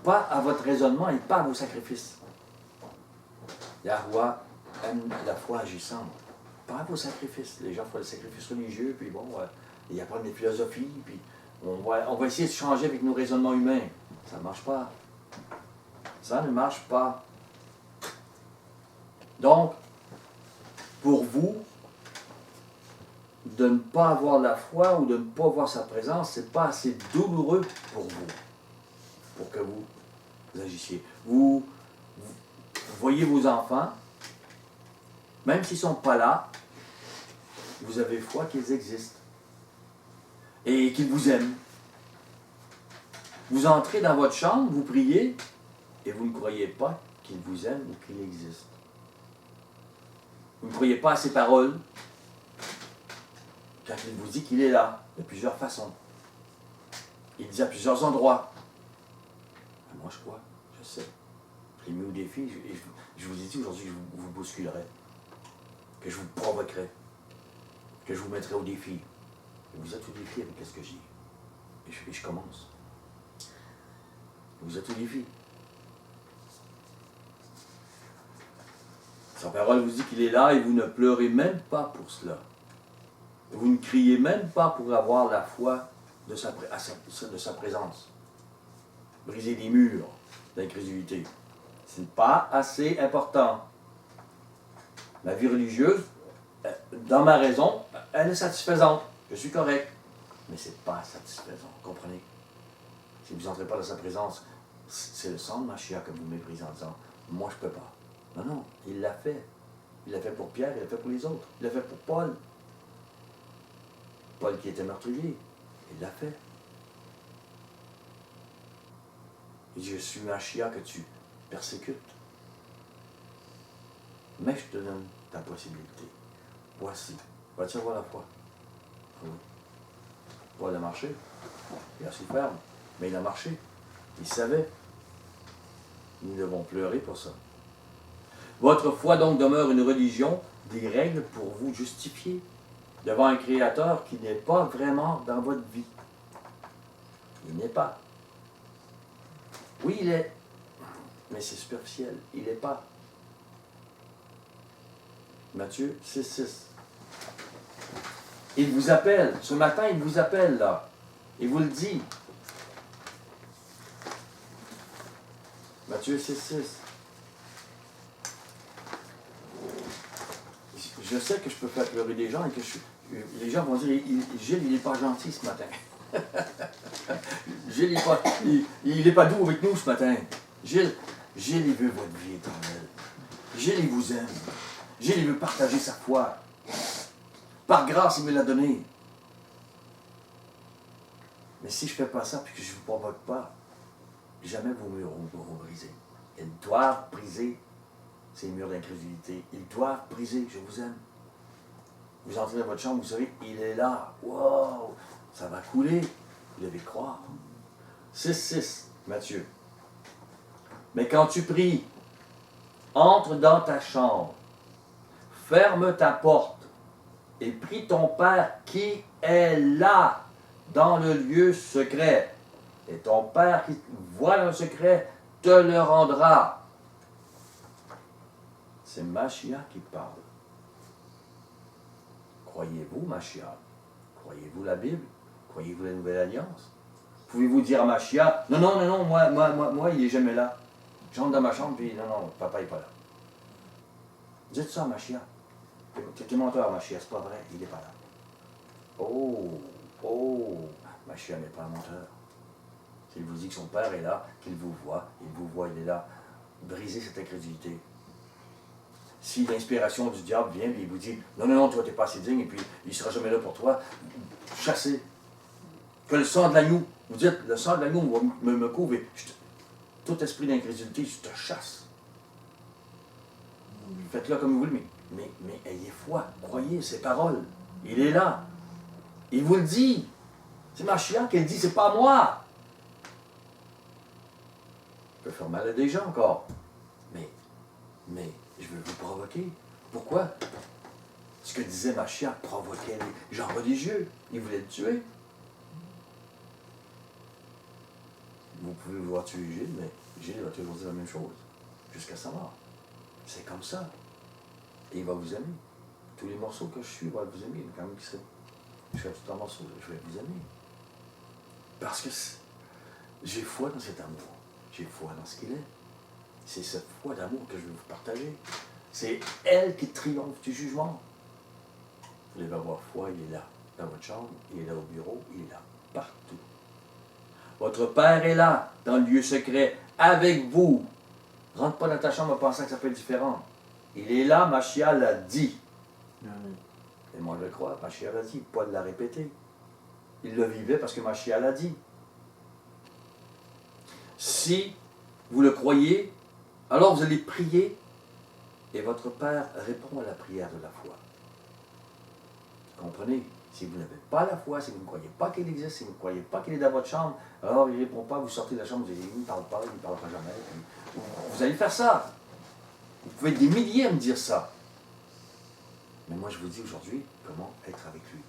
Pas à votre raisonnement et pas à vos sacrifices. Yahweh aime la foi agissante. Pas à vos sacrifices. Les gens font des sacrifices religieux, puis bon, ils apprennent des philosophies, puis on va essayer de changer avec nos raisonnements humains. Ça ne marche pas. Ça ne marche pas. Donc, pour vous, de ne pas avoir la foi ou de ne pas voir sa présence, ce n'est pas assez douloureux pour vous, pour que vous agissiez. Vous voyez vos enfants, même s'ils ne sont pas là, vous avez foi qu'ils existent et qu'ils vous aiment. Vous entrez dans votre chambre, vous priez, et vous ne croyez pas qu'il vous aime ou qu'il existe. Vous ne croyez pas à ses paroles quand il vous dit qu'il est là, de plusieurs façons. Il dit à plusieurs endroits. Moi je crois, je sais. Je l'ai mis au défi, je vous ai dit aujourd'hui que je vous bousculerai, que je vous provoquerai, que je vous mettrai au défi. Et vous êtes au défi avec ce que je dis. Et je commence. Vous êtes au défi. Sa parole vous dit qu'il est là et vous ne pleurez même pas pour cela. Vous ne criez même pas pour avoir la foi de sa présence. Briser des murs d'incrédulité. Ce n'est pas assez important. Ma vie religieuse, dans ma raison, elle est satisfaisante. Je suis correct. Mais ce n'est pas satisfaisant. Comprenez? Si vous n'entrez pas dans sa présence, c'est le sang de Mashiach que vous méprisez en disant, moi je ne peux pas. Non, non, il l'a fait. Il l'a fait pour Pierre, il l'a fait pour les autres. Il l'a fait pour Paul. Paul qui était meurtrier, il l'a fait. Il dit, je suis Machia que tu persécutes. Mais je te donne ta possibilité. Voici. Vas-tu avoir la foi? Oui. Paul a marché. Il a souffert, mais il a marché. Il savait. Nous devons pleurer pour ça. Votre foi donc demeure une religion, des règles pour vous justifier devant un Créateur qui n'est pas vraiment dans votre vie. Il n'est pas. Oui, il est, mais c'est superficiel. Il n'est pas. Matthieu 6,6. Il vous appelle. Ce matin, il vous appelle là. Il vous le dit. Matthieu 6,6. Je sais que je peux faire pleurer des gens et que les gens vont dire, Gilles, il n'est pas gentil ce matin. Gilles, il n'est pas doux avec nous ce matin. Gilles, il veut votre vie éternelle. Gilles, il vous aime. Gilles, il veut partager sa foi. Par grâce, il me l'a donné. Mais si je ne fais pas ça et que je ne vous provoque pas, jamais vos murs vont briser. Ils doivent briser ces murs d'incrédulité. Ils doivent briser. Je vous aime. Vous entrez dans votre chambre, vous savez, il est là. Wow! Ça va couler. Vous devez croire. 6,6, Matthieu. Mais quand tu pries, entre dans ta chambre, ferme ta porte et prie ton Père qui est là, dans le lieu secret. Et ton Père qui voit dans le secret te le rendra. C'est Machia qui parle. Croyez-vous Machia? Croyez-vous la Bible? Croyez-vous la Nouvelle Alliance? Pouvez-vous dire à Machia, non, moi, il n'est jamais là. J'entre dans ma chambre, puis non, papa n'est pas là. Dites ça à Machia. Tu es menteur, Machia, c'est pas vrai, il n'est pas là. Oh, Machia n'est pas un menteur. S'il vous dit que son Père est là, qu'il vous voit, il est là. Brisez cette incrédulité. Si l'inspiration du diable vient et il vous dit non, toi, tu n'es pas assez digne et puis il ne sera jamais là pour toi, chassez. Que le sang de l'agneau, vous dites le sang de l'agneau me couvre et tout esprit d'incrédulité, je te chasse. Faites-le comme vous voulez, mais ayez foi, croyez ses paroles. Il est là. Il vous le dit. C'est Machia qui le dit, c'est pas moi. Je peux faire mal à des gens encore. Mais je veux vous provoquer. Pourquoi? Ce que disait Machia provoquait les gens religieux. Ils voulaient le tuer. Vous pouvez vouloir tuer Gilles, mais Gilles va toujours dire la même chose. Jusqu'à sa mort. C'est comme ça. Et il va vous aimer. Tous les morceaux que je suis, il va vous aimer. Quand même, je serai tout en morceaux, je vais vous aimer. Parce que j'ai foi dans cet amour. J'ai foi dans ce qu'il est. C'est cette foi d'amour que je veux vous partager. C'est elle qui triomphe du jugement. Vous devez avoir foi, il est là. Dans votre chambre, il est là au bureau, il est là. Partout. Votre Père est là, dans le lieu secret, avec vous. Rentre pas dans ta chambre en pensant que ça peut être différent. Il est là, Machia l'a dit. Et moi je le crois, Machia l'a dit. Paul l'a répété. Il le vivait parce que Machia l'a dit. Si vous le croyez, alors vous allez prier et votre Père répond à la prière de la foi. Comprenez? Si vous n'avez pas la foi, si vous ne croyez pas qu'il existe, si vous ne croyez pas qu'il est dans votre chambre, alors il ne répond pas, vous sortez de la chambre, vous dites, il ne parle pas jamais. Vous allez faire ça. Vous pouvez être des milliers à me dire ça. Mais moi je vous dis aujourd'hui comment être avec lui.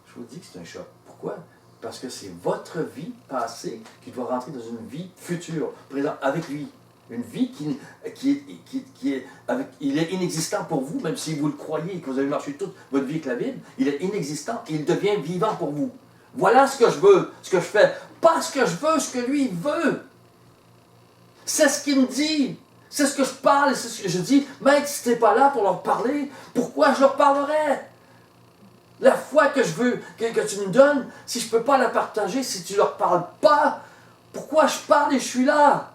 Je vous dis que c'est un choc. Pourquoi? Parce que c'est votre vie passée qui doit rentrer dans une vie future, présente avec lui. Une vie qui est avec, il est inexistant pour vous, même si vous le croyez et que vous avez marché toute votre vie avec la Bible, il est inexistant et il devient vivant pour vous. Voilà ce que je veux, ce que je fais. Pas ce que je veux, ce que lui veut. C'est ce qu'il me dit. C'est ce que je parle et c'est ce que je dis. Maître, si tu n'es pas là pour leur parler, pourquoi je leur parlerais? La foi que je veux, que tu me donnes, si je ne peux pas la partager, si tu ne leur parles pas, pourquoi je parle et je suis là?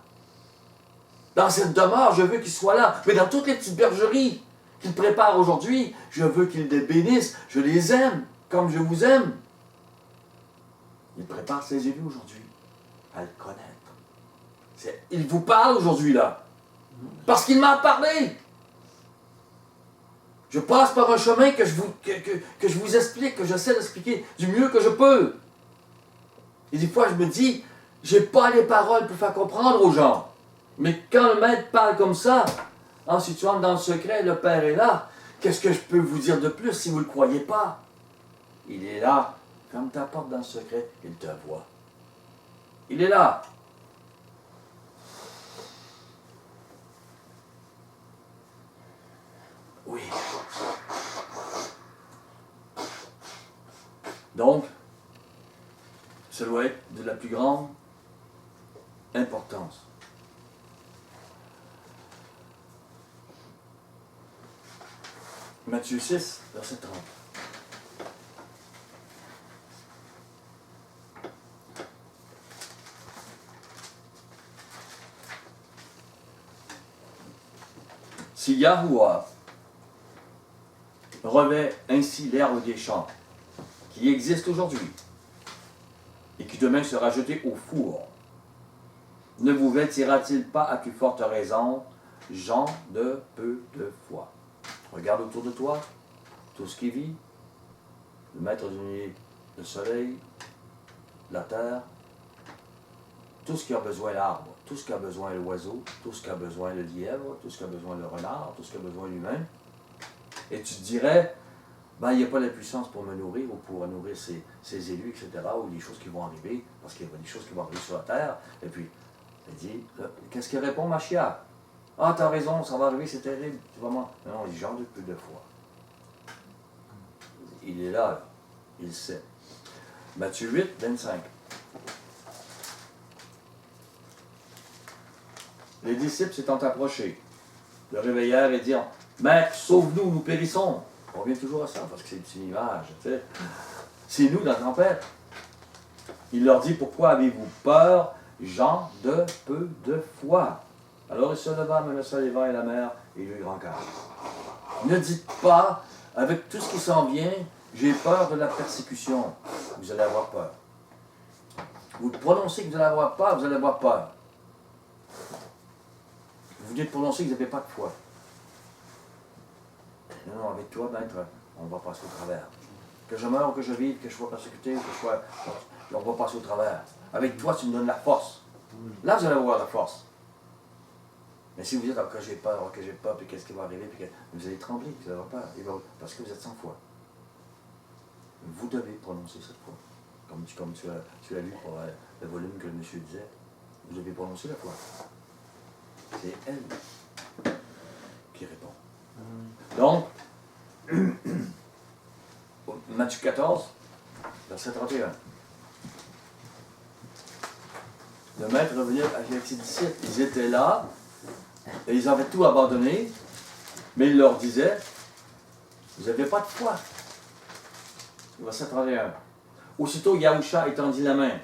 Dans cette demeure, je veux qu'il soit là. Mais dans toutes les petites bergeries qu'il prépare aujourd'hui, je veux qu'il les bénisse. Je les aime comme je vous aime. Il prépare ses élus aujourd'hui à le connaître. Il vous parle aujourd'hui là. Parce qu'il m'a parlé. Je passe par un chemin que je vous explique, que j'essaie d'expliquer du mieux que je peux. Et des fois, je me dis, j'ai pas les paroles pour faire comprendre aux gens. Mais quand le maître parle comme ça, ensuite tu entres dans le secret, le Père est là, qu'est-ce que je peux vous dire de plus si vous ne le croyez pas? Il est là. Ferme ta porte dans le secret, il te voit. Il est là. Oui. Donc, ça doit être de la plus grande importance. Matthieu 6, verset 30. Si Yahuwah revêt ainsi l'herbe des champs, qui existe aujourd'hui, et qui demain sera jeté au four, ne vous vêtira-t-il pas à plus forte raison, gens de peu de foi? Regarde autour de toi, tout ce qui vit, le maître du nuit, le soleil, la terre, tout ce qui a besoin l'arbre, tout ce qui a besoin l'oiseau, tout ce qui a besoin le lièvre, tout ce qui a besoin le renard, tout ce qui a besoin l'humain. Et tu te dirais, ben, il n'y a pas la puissance pour me nourrir ou pour nourrir ces élus, etc., ou des choses qui vont arriver, parce qu'il y a des choses qui vont arriver sur la terre. Et puis, il dit, qu'est-ce qu'il répond, Mashiach? Ah, t'as raison, ça va arriver, c'est terrible. Tu vas non, il dit, genre de peu de foi. Il est là, il sait. Matthieu 8, 25. Les disciples s'étant approchés, le réveillèrent et dirent, Maître, sauve-nous, nous périssons. On revient toujours à ça, parce que c'est une image. Tu sais. C'est nous dans la tempête. Il leur dit, pourquoi avez-vous peur, gens de peu de foi? Alors il se leva, menaça les vents et la mer, et il eut grand calme. Ne dites pas, avec tout ce qui s'en vient, j'ai peur de la persécution. Vous allez avoir peur. Vous prononcez que vous allez avoir peur, vous allez avoir peur. Vous venez de prononcer que vous n'avez pas de foi. Non, avec toi, maître, on va passer au travers. Que je meure ou que je vive, que je sois persécuté, que je sois... On va passer au travers. Avec toi, tu me donnes la force. Là, vous allez avoir la force. Mais si vous dites, que j'ai peur, puis qu'est-ce qui va arriver, puis que... vous allez trembler, vous allez avoir peur, parce que vous êtes sans foi. Vous devez prononcer cette foi. Comme tu as lu pour le volume que le monsieur disait. Vous devez prononcer la foi. C'est elle qui répond. Donc, Matthieu 14, verset 31. Le maître revenait avec ses disciples. Ils étaient là, et ils avaient tout abandonné, mais il leur disait, vous n'avez pas de foi. Verset 31. Aussitôt, Yahusha étendit la main,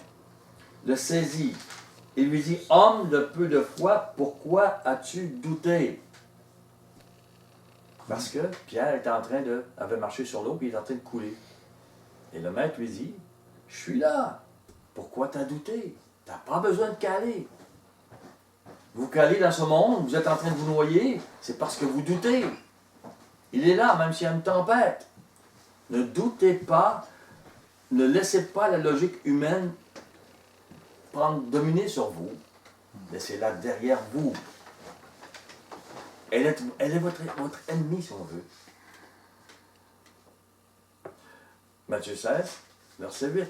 le saisit, et lui dit, homme de peu de foi, pourquoi as-tu douté? Parce que Pierre avait marché sur l'eau, puis il est en train de couler. Et le maître lui dit, je suis là. Pourquoi t'as douté? T'as pas besoin de caler. Vous calez dans ce monde, vous êtes en train de vous noyer, c'est parce que vous doutez. Il est là, même s'il y a une tempête. Ne doutez pas, ne laissez pas la logique humaine dominer sur vous. Laissez-la derrière vous. Elle est votre ennemi, si on veut. Matthieu 16, verset 8.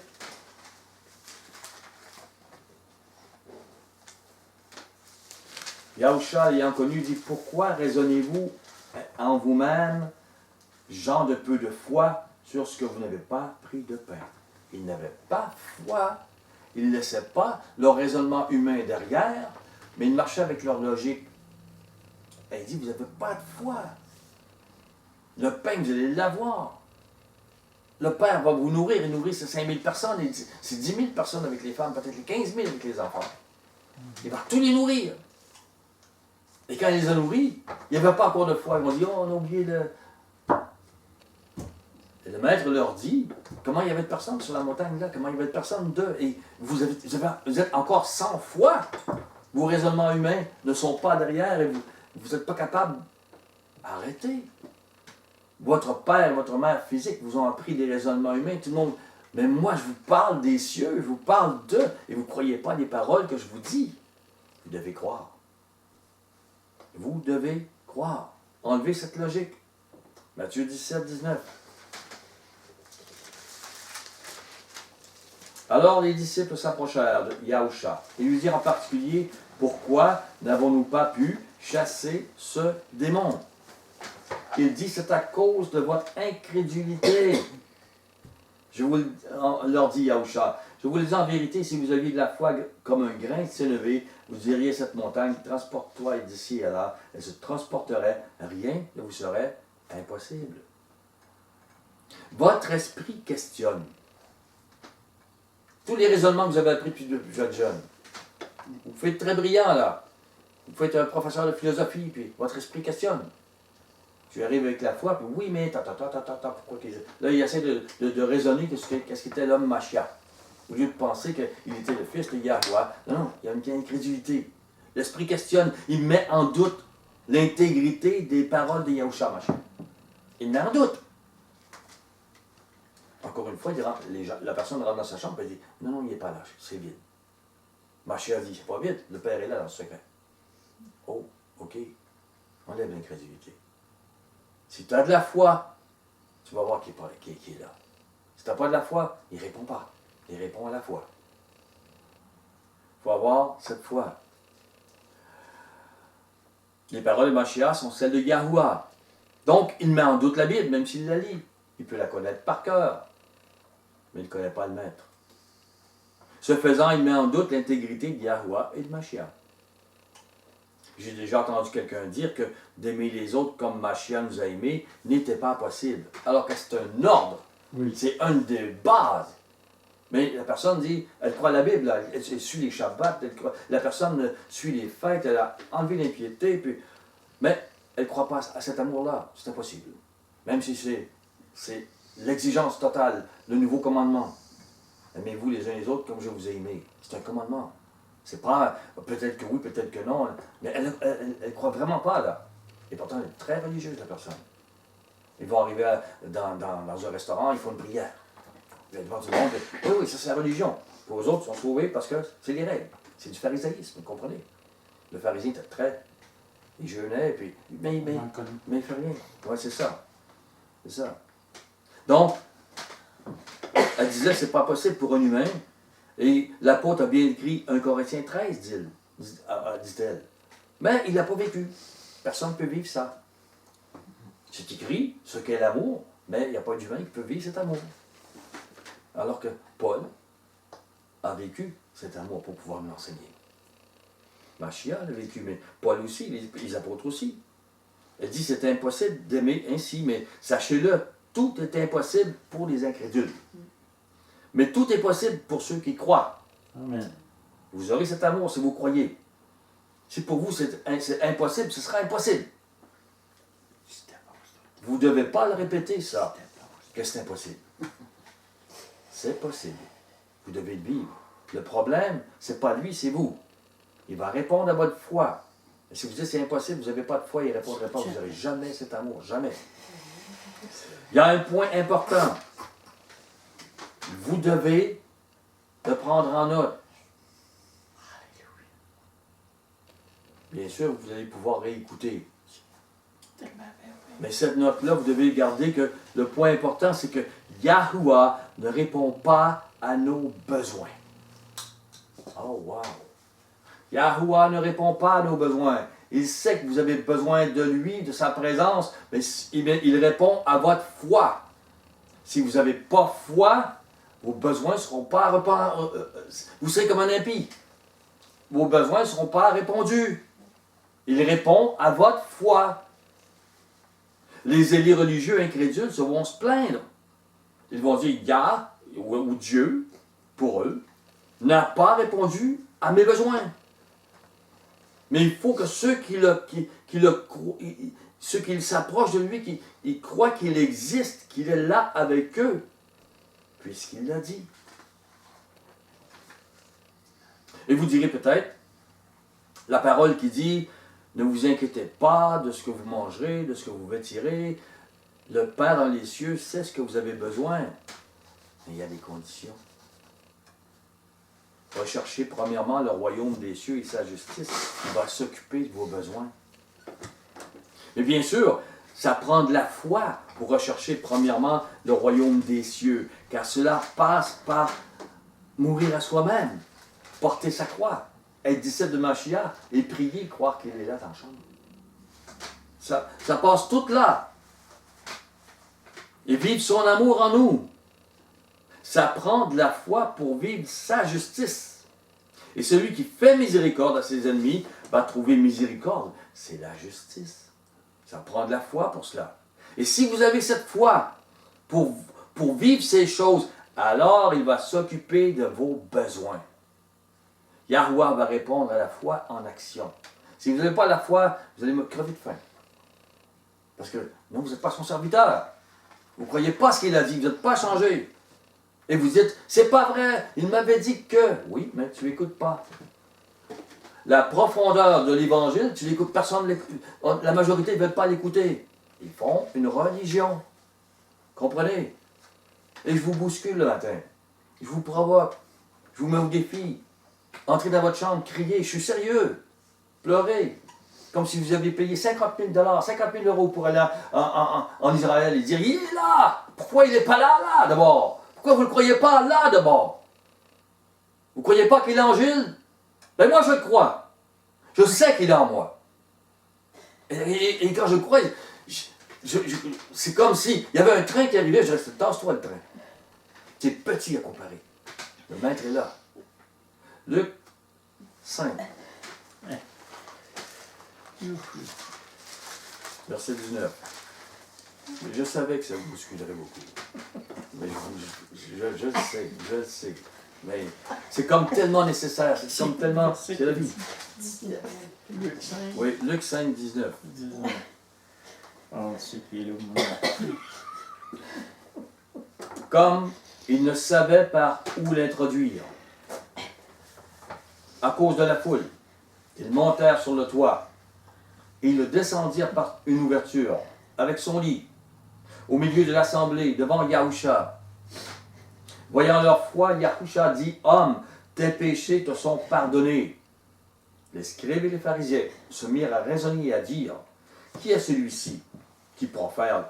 Yahusha, ayant connu, dit, pourquoi raisonnez-vous en vous-même, gens de peu de foi, sur ce que vous n'avez pas pris de pain? Ils n'avaient pas foi. Ils ne laissaient pas leur raisonnement humain derrière, mais ils marchaient avec leur logique. Et il dit, vous n'avez pas de foi. Le pain, vous allez l'avoir. Le Père va vous nourrir. Il nourrit ces 5 000 personnes. C'est 10 000 personnes avec les femmes, peut-être les 15 000 avec les enfants. Il va tous les nourrir. Et quand il les a nourris, il n'y avait pas encore de foi. Ils vont dire, oh, on a oublié de... Et le maître leur dit, comment il y avait de personnes sur la montagne là, comment il y avait de personnes deux, et vous êtes encore sans foi. Vos raisonnements humains ne sont pas derrière et vous n'êtes pas capable. Arrêtez. Votre père et votre mère physique vous ont appris des raisonnements humains, tout le monde. Mais moi, je vous parle des cieux, je vous parle d'eux, et vous ne croyez pas les paroles que je vous dis. Vous devez croire. Vous devez croire. Enlevez cette logique. Matthieu 17, 19. Alors les disciples s'approchèrent de Yahusha et lui dirent en particulier, pourquoi n'avons-nous pas pu chasser ce démon? Il dit, c'est à cause de votre incrédulité. Leur dit Yahusha, je vous le dis en vérité, si vous aviez de la foi comme un grain de sénévé, vous diriez à cette montagne, transporte-toi d'ici à là, elle se transporterait, rien ne vous serait impossible. Votre esprit questionne. Tous les raisonnements que vous avez appris depuis jeune. Vous pouvez être très brillant, là. Vous pouvez être un professeur de philosophie, puis votre esprit questionne. Tu arrives avec la foi, puis oui, mais pourquoi qu'il... Là, il essaie de raisonner qu'est-ce qu'était l'homme Mashiach. Au lieu de penser qu'il était le fils de Yahweh. Non, il y a une incrédulité. L'esprit questionne, il met en doute l'intégrité des paroles de Yahushua Mashiach. Il met en doute. Encore une fois, la personne rentre dans sa chambre et dit, non, il n'est pas là, c'est vide. Mashiach dit, c'est pas vide, le Père est là dans le secret. Oh, ok, enlève l'incrédulité. Si tu as de la foi, tu vas voir qu'il est là. Si tu n'as pas de la foi, il ne répond pas. Il répond à la foi. Il faut avoir cette foi. Les paroles de Mashiach sont celles de Yahuwah. Donc, il met en doute la Bible, même s'il la lit. Il peut la connaître par cœur, mais il ne connaît pas le maître. Ce faisant, il met en doute l'intégrité de Yahuwah et de Mashiach. J'ai déjà entendu quelqu'un dire que d'aimer les autres comme Mashiach nous a aimés n'était pas possible. Alors que c'est un ordre. Oui. C'est une des bases. Mais la personne dit, elle croit la Bible, elle suit les Shabbats, la personne suit les fêtes, elle a enlevé l'impiété, mais elle ne croit pas à cet amour-là. C'est impossible. Même si c'est l'exigence totale, le nouveau commandement. Aimez-vous les uns les autres comme je vous ai aimés. C'est un commandement. C'est pas, peut-être que oui, peut-être que non, mais elle ne croit vraiment pas là. Et pourtant, elle est très religieuse, la personne. Ils vont arriver dans un restaurant, ils font une prière. Ils vont devant tout le monde, oui, ça c'est la religion. Pour eux autres, ils sont sauvés parce que c'est les règles. C'est du pharisaïsme, vous comprenez? Le pharisien était très... Il jeûnait, puis... Mais il ne fait rien. Oui, c'est ça. C'est ça. Donc, elle disait, c'est pas possible pour un humain. Et l'apôtre a bien écrit 1 Corinthiens 13, dit-elle. Mais il n'a pas vécu. Personne ne peut vivre ça. C'est écrit ce qu'est l'amour, mais il n'y a pas d'humain qui peut vivre cet amour. Alors que Paul a vécu cet amour pour pouvoir me l'enseigner. Mashiach l'a vécu, mais Paul aussi, les apôtres aussi. Elle dit c'est impossible d'aimer ainsi, mais sachez-le, tout est impossible pour les incrédules. Mais tout est possible pour ceux qui croient. Amen. Vous aurez cet amour si vous croyez. Si pour vous c'est impossible, ce sera impossible. Vous ne devez pas le répéter, ça, que c'est impossible. C'est possible. Vous devez le vivre. Le problème, ce n'est pas lui, c'est vous. Il va répondre à votre foi. Et si vous dites c'est impossible, vous n'avez pas de foi, il ne répondra pas. Vous n'aurez jamais cet amour. Jamais. Il y a un point important. Vous devez le prendre en note. Bien sûr, vous allez pouvoir réécouter. Mais cette note-là, vous devez garder que le point important, c'est que Yahuwah ne répond pas à nos besoins. Oh, wow! Yahuwah ne répond pas à nos besoins. Il sait que vous avez besoin de lui, de sa présence, mais il répond à votre foi. Si vous n'avez pas foi, vos besoins ne seront pas répondus. Vous serez comme un impie. Vos besoins ne seront pas répondus. Il répond à votre foi. Les élus religieux incrédules vont se plaindre. Ils vont dire, Yah, ou Dieu, pour eux, n'a pas répondu à mes besoins. Mais il faut que ceux ceux qui s'approchent de lui, qui croient qu'il existe, qu'il est là avec eux, puisqu'il l'a dit. Et vous direz peut-être, la parole qui dit, ne vous inquiétez pas de ce que vous mangerez, de ce que vous vêtirez. Le Père dans les cieux sait ce que vous avez besoin. Mais il y a des conditions. Recherchez premièrement le royaume des cieux et sa justice. Il va s'occuper de vos besoins. Mais bien sûr, ça prend de la foi pour rechercher premièrement le royaume des cieux, car cela passe par mourir à soi-même, porter sa croix, être disciple de Mashiach et prier, croire qu'il est là dans la chambre. Ça passe tout là. Et vivre son amour en nous. Ça prend de la foi pour vivre sa justice. Et celui qui fait miséricorde à ses ennemis va trouver miséricorde. C'est la justice. Ça prend de la foi pour cela. Et si vous avez cette foi pour vivre ces choses, alors il va s'occuper de vos besoins. Yahuwah va répondre à la foi en action. Si vous n'avez pas la foi, vous allez me crever de faim. Parce que non, vous n'êtes pas son serviteur. Vous ne croyez pas ce qu'il a dit, vous n'êtes pas changé. Et vous dites, c'est pas vrai, il m'avait dit que. Oui, mais tu n'écoutes pas. La profondeur de l'évangile, tu l'écoutes, personne ne l'écoute. La majorité ne veut pas l'écouter. Ils font une religion. Comprenez? Et je vous bouscule le matin. Je vous provoque. Je vous mets au défi. Entrez dans votre chambre, criez, je suis sérieux. Pleurez. Comme si vous aviez payé 50 000 50 000 euros pour aller en Israël et dire, il est là. Pourquoi il n'est pas là, d'abord? Pourquoi vous ne le croyez pas là, d'abord? Vous ne croyez pas qu'il est en Gilles? Ben moi, je le crois. Je sais qu'il est en moi. Et quand je crois, c'est comme si il y avait un train qui arrivait, je disais, tasse-toi le train. C'est petit à comparer. Le maître est là. Luc 5. Verset 19. Je savais que ça vous bousculerait beaucoup. Mais je le sais. Mais c'est comme tellement nécessaire, c'est comme tellement... C'est la vie. Luc 5. Oui, Luc 5, 19. Comme ils ne savaient par où l'introduire, à cause de la foule, ils montèrent sur le toit et ils le descendirent par une ouverture, avec son lit, au milieu de l'assemblée, devant Yahusha. Voyant leur foi, Yahusha dit, « Homme, tes péchés te sont pardonnés. » Les scribes et les pharisiens se mirent à raisonner et à dire, « Qui est celui-ci qui profère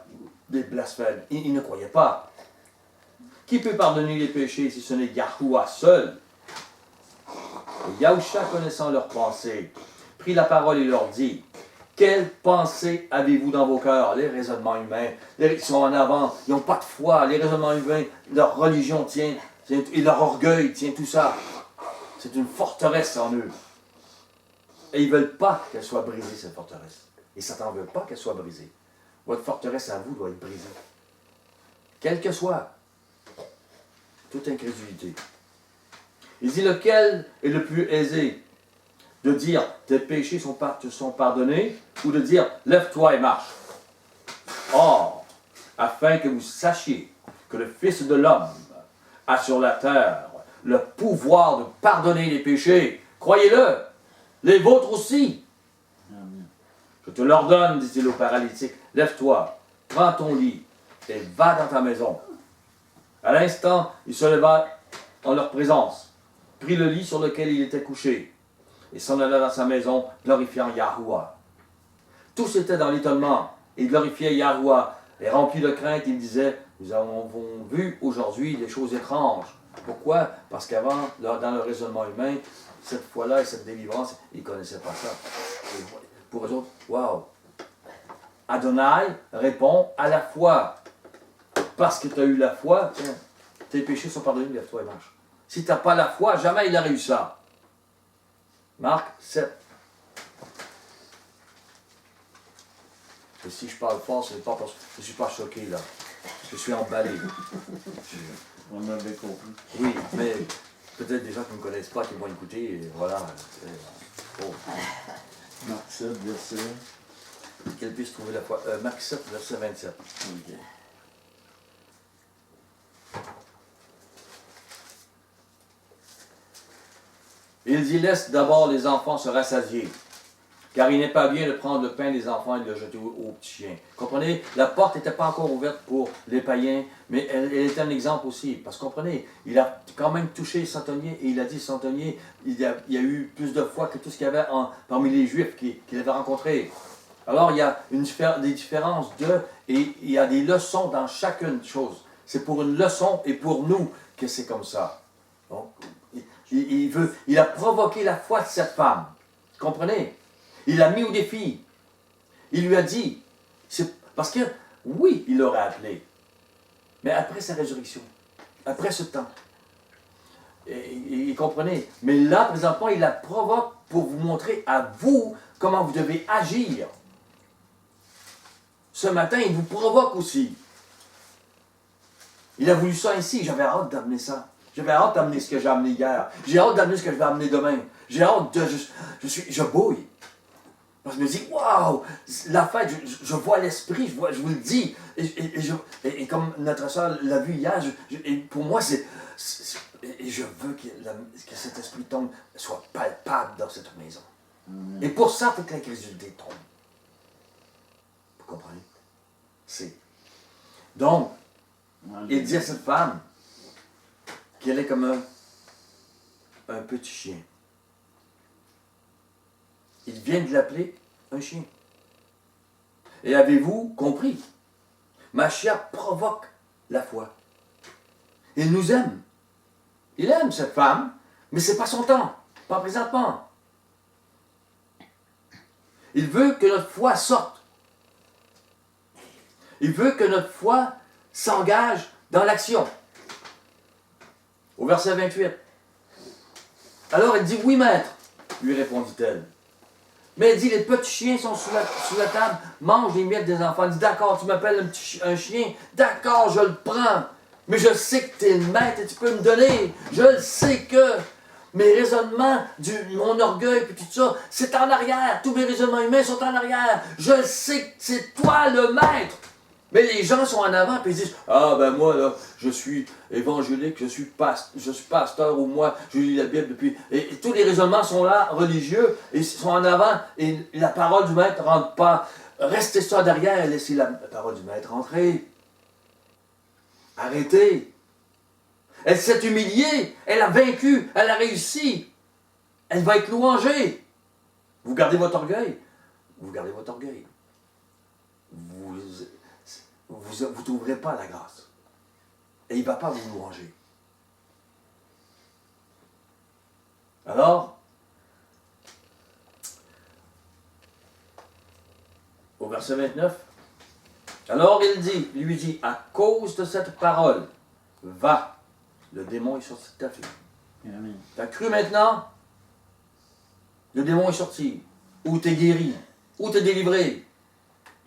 des blasphèmes ?» Ils ne croyaient pas. « Qui peut pardonner les péchés si ce n'est Yahuwah seul ?» Et Yahusha, connaissant leurs pensées, prit la parole et leur dit, « Quelles pensées avez-vous dans vos cœurs? » Les raisonnements humains, ils sont en avant, ils n'ont pas de foi, les raisonnements humains, leur religion tient, et leur orgueil tient tout ça. C'est une forteresse en eux. Et ils ne veulent pas qu'elle soit brisée, cette forteresse. Et Satan ne veut pas qu'elle soit brisée. Votre forteresse à vous doit être brisée. Quelle que soit. Toute incrédulité. Il dit, lequel est le plus aisé? De dire, tes péchés te sont pardonnés, ou de dire, lève-toi et marche. Or, afin que vous sachiez que le Fils de l'homme a sur la terre le pouvoir de pardonner les péchés, croyez-le, les vôtres aussi. Amen. Je te l'ordonne, dit-il au paralytique, lève-toi, prends ton lit et va dans ta maison. À l'instant, il se leva en leur présence, prit le lit sur lequel il était couché, et s'en alla dans sa maison, glorifiant Yahuwah. Tous étaient dans l'étonnement, et glorifiaient Yahuwah, et remplis de crainte, ils disaient, nous avons vu aujourd'hui des choses étranges. Pourquoi? Parce qu'avant, dans le raisonnement humain, cette foi-là et cette délivrance, ils ne connaissaient pas ça. Et pour eux autres, waouh! Adonai répond à la foi. Parce que tu as eu la foi, tiens, tes péchés sont pardonnés, lève-toi et marche. Si tu n'as pas la foi, jamais il a réussi ça. Marc 7. Et si je parle fort, c'est pas parce que je ne suis pas choqué là. Je suis emballé. On avait compris. Oui, mais peut-être des gens qui ne me connaissent pas, qui vont écouter, et voilà. Oh. Marc 7, verset. Qu'elle puisse trouver la foi. Marc 7, verset 27. Ok. Il dit, laisse d'abord les enfants se rassasier, car il n'est pas bien de prendre le pain des enfants et de le jeter aux petits chiens. Comprenez, la porte n'était pas encore ouverte pour les païens, mais elle était un exemple aussi. Parce que comprenez, il a quand même touché Centenier, et il a dit, Centenier, il y a eu plus de foi que tout ce qu'il y avait parmi les Juifs qu'il avait rencontrés. Alors, il y a des différences et il y a des leçons dans chacune chose. C'est pour une leçon et pour nous que c'est comme ça. Donc, il a provoqué la foi de cette femme. Comprenez? Il l'a mis au défi. Il lui a dit, parce que, oui, il l'aurait appelé, mais après sa résurrection, après ce temps. Et comprenez? Mais là, présentement, il la provoque pour vous montrer à vous comment vous devez agir. Ce matin, il vous provoque aussi. Il a voulu ça ici. J'avais hâte d'amener ça. J'avais hâte d'amener ce que j'ai amené hier. J'ai hâte d'amener ce que je vais amener demain. J'ai hâte de... Je bouille. Parce que je me dis, waouh, la fête, je vois l'esprit, je vous le dis. Et comme notre soeur l'a vu hier, pour moi, et je veux que cet esprit tombe, soit palpable dans cette maison. Et pour ça, il faut que l'incrédulité tombe. Vous comprenez? Donc, il dit à cette femme qu'elle est comme un petit chien. Il vient de l'appeler un chien. Et avez-vous compris? Mashiach provoque la foi. Il nous aime. Il aime cette femme, mais ce n'est pas son temps, pas présentement. Il veut que notre foi sorte. Il veut que notre foi s'engage dans l'action. Au verset 28. Alors elle dit, oui maître, lui répondit-elle. Mais elle dit, les petits chiens sont sous la table, mangent les miettes des enfants. Elle dit, d'accord, tu m'appelles un chien, d'accord, je le prends. Mais je sais que tu es le maître et tu peux me donner. Je le sais que mes raisonnements, mon orgueil et tout ça, c'est en arrière. Tous mes raisonnements humains sont en arrière. Je le sais que c'est toi le maître. Mais les gens sont en avant et ils disent, ah ben moi là, je suis évangélique, je suis pasteur ou moi, je lis la Bible depuis... Et tous les raisonnements sont là, religieux, et ils sont en avant, et la parole du maître ne rentre pas. Restez ça derrière et laissez la parole du maître entrer. Arrêtez. Elle s'est humiliée, elle a vaincu, elle a réussi. Elle va être louangée. Vous gardez votre orgueil. Vous gardez votre orgueil. Vous ne trouverez pas la grâce. Et il ne va pas vous louanger. Alors, au verset 29, alors il lui dit, à cause de cette parole, va, le démon est sorti de ta fille. Amen. Tu as cru maintenant, le démon est sorti. Ou tu es guéri, ou tu es délivré,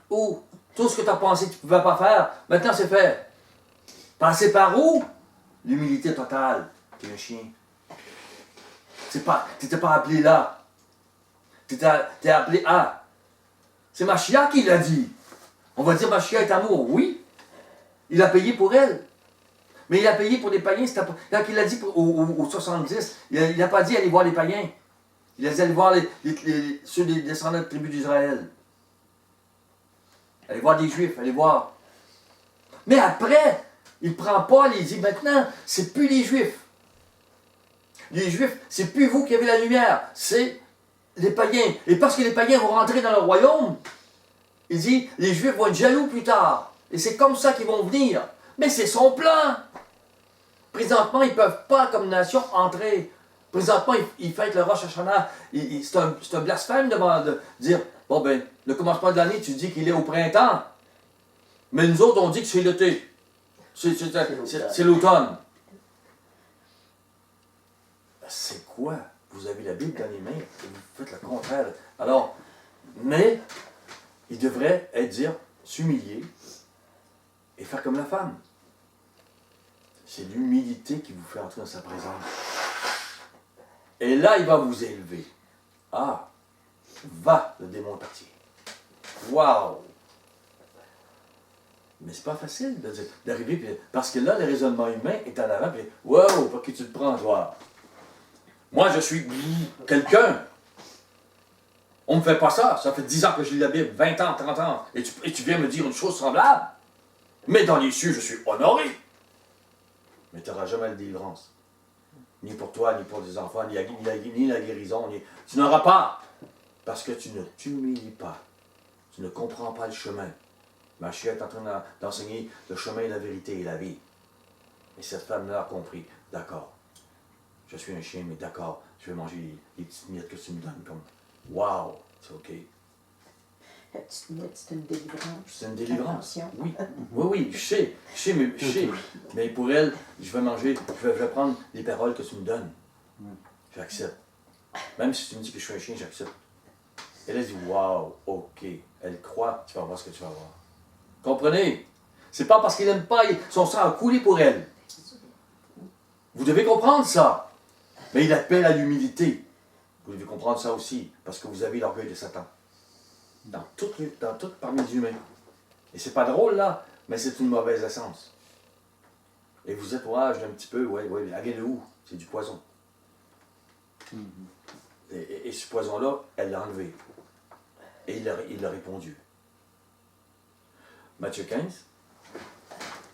ou tout ce que tu as pensé que tu ne pouvais pas faire, maintenant c'est fait. Passer par où? L'humilité totale. Tu es un chien. Tu n'étais pas appelé là. Tu es appelé à. C'est Mashiach qui l'a dit. On va dire Mashiach est amour. Oui. Il a payé pour elle. Mais il a payé pour les païens. Quand il a dit aux 70, il n'a pas dit aller voir les païens. Il a dit aller voir ceux des descendants de la tribu d'Israël. Allez voir des Juifs, allez voir. Mais après, il prend Paul et il dit maintenant, c'est plus les Juifs. Les Juifs, c'est plus vous qui avez la lumière, c'est les païens. Et parce que les païens vont rentrer dans le royaume, il dit, les Juifs vont être jaloux plus tard. Et c'est comme ça qu'ils vont venir. Mais c'est son plan. Présentement, ils ne peuvent pas, comme nation, entrer. Présentement, ils fêtent le Rosh Hashanah. C'est un blasphème de dire, bon ben, le commencement de l'année, tu dis qu'il est au printemps. Mais nous autres, on dit que c'est l'été. C'est l'automne. C'est quoi? Vous avez la Bible dans les mains et vous faites le contraire. Alors, mais, il devrait s'humilier et faire comme la femme. C'est l'humilité qui vous fait entrer dans sa présence. Et là, il va vous élever. Ah, va, le démon est parti. Waouh! Mais c'est pas facile d'arriver, parce que là, le raisonnement humain est en avant, puis wow, pour qui tu te prends, toi? Moi, je suis quelqu'un. On ne me fait pas ça. Ça fait 10 ans que je lis la Bible, 20 ans, 30 ans, et tu viens me dire une chose semblable. Mais dans les cieux, je suis honoré. Mais tu n'auras jamais de délivrance. Ni pour toi, ni pour tes enfants, ni la guérison. Tu n'auras pas. Parce que tu ne t'humilies pas. Tu ne comprends pas le chemin. Machia est en train d'enseigner le chemin, la vérité et la vie. Et cette femme-là a compris. D'accord. Je suis un chien, mais d'accord. Je vais manger les petites miettes que tu me donnes. Comme, wow, c'est OK. La petite miette, c'est une délivrance. C'est une délivrance. Attention. Oui, oui, je sais. Mais pour elle, je vais manger, je vais prendre les paroles que tu me donnes. J'accepte. Même si tu me dis que je suis un chien, j'accepte. Elle a dit, wow, OK. Elle croit, tu vas voir ce que tu vas voir. Comprenez? C'est pas parce qu'il n'aime pas, son sang a coulé pour elle. Vous devez comprendre ça. Mais il appelle à l'humilité. Vous devez comprendre ça aussi, parce que vous avez l'orgueil de Satan. Dans tout parmi les humains. Et c'est pas drôle, là, mais c'est une mauvaise essence. Et vous êtes, ouais, je l'ai un petit peu, ouais, elle vient de où? C'est du poison. Et ce poison-là, elle l'a enlevé. Et il a répondu. Matthieu 15,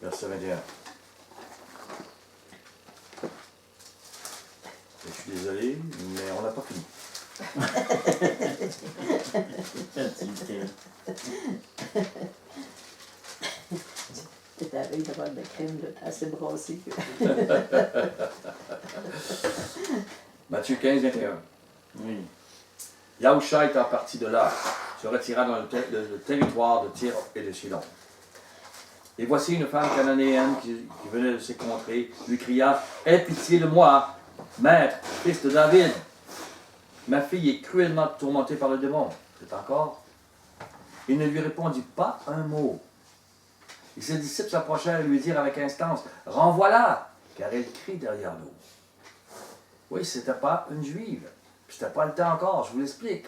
verset 21. Je suis désolé, mais on n'a pas fini. T'es avec de rôle de crème, là, t'es assez brassé. Matthieu 15, 21. Oui. Yahusha étant parti de là, se retira dans le territoire de Tyr et de Sidon. Et voici une femme cananéenne qui venait de ces contrées, lui cria, « Aie pitié de moi, maître, fils de David. Ma fille est cruellement tourmentée par le démon. » C'est encore. Il ne lui répondit pas un mot. Et ses disciples s'approchèrent et lui dirent avec instance, « Renvoie-la, car elle crie derrière nous. » Oui, c'était pas une juive. Puis c'était pas le temps encore, je vous l'explique.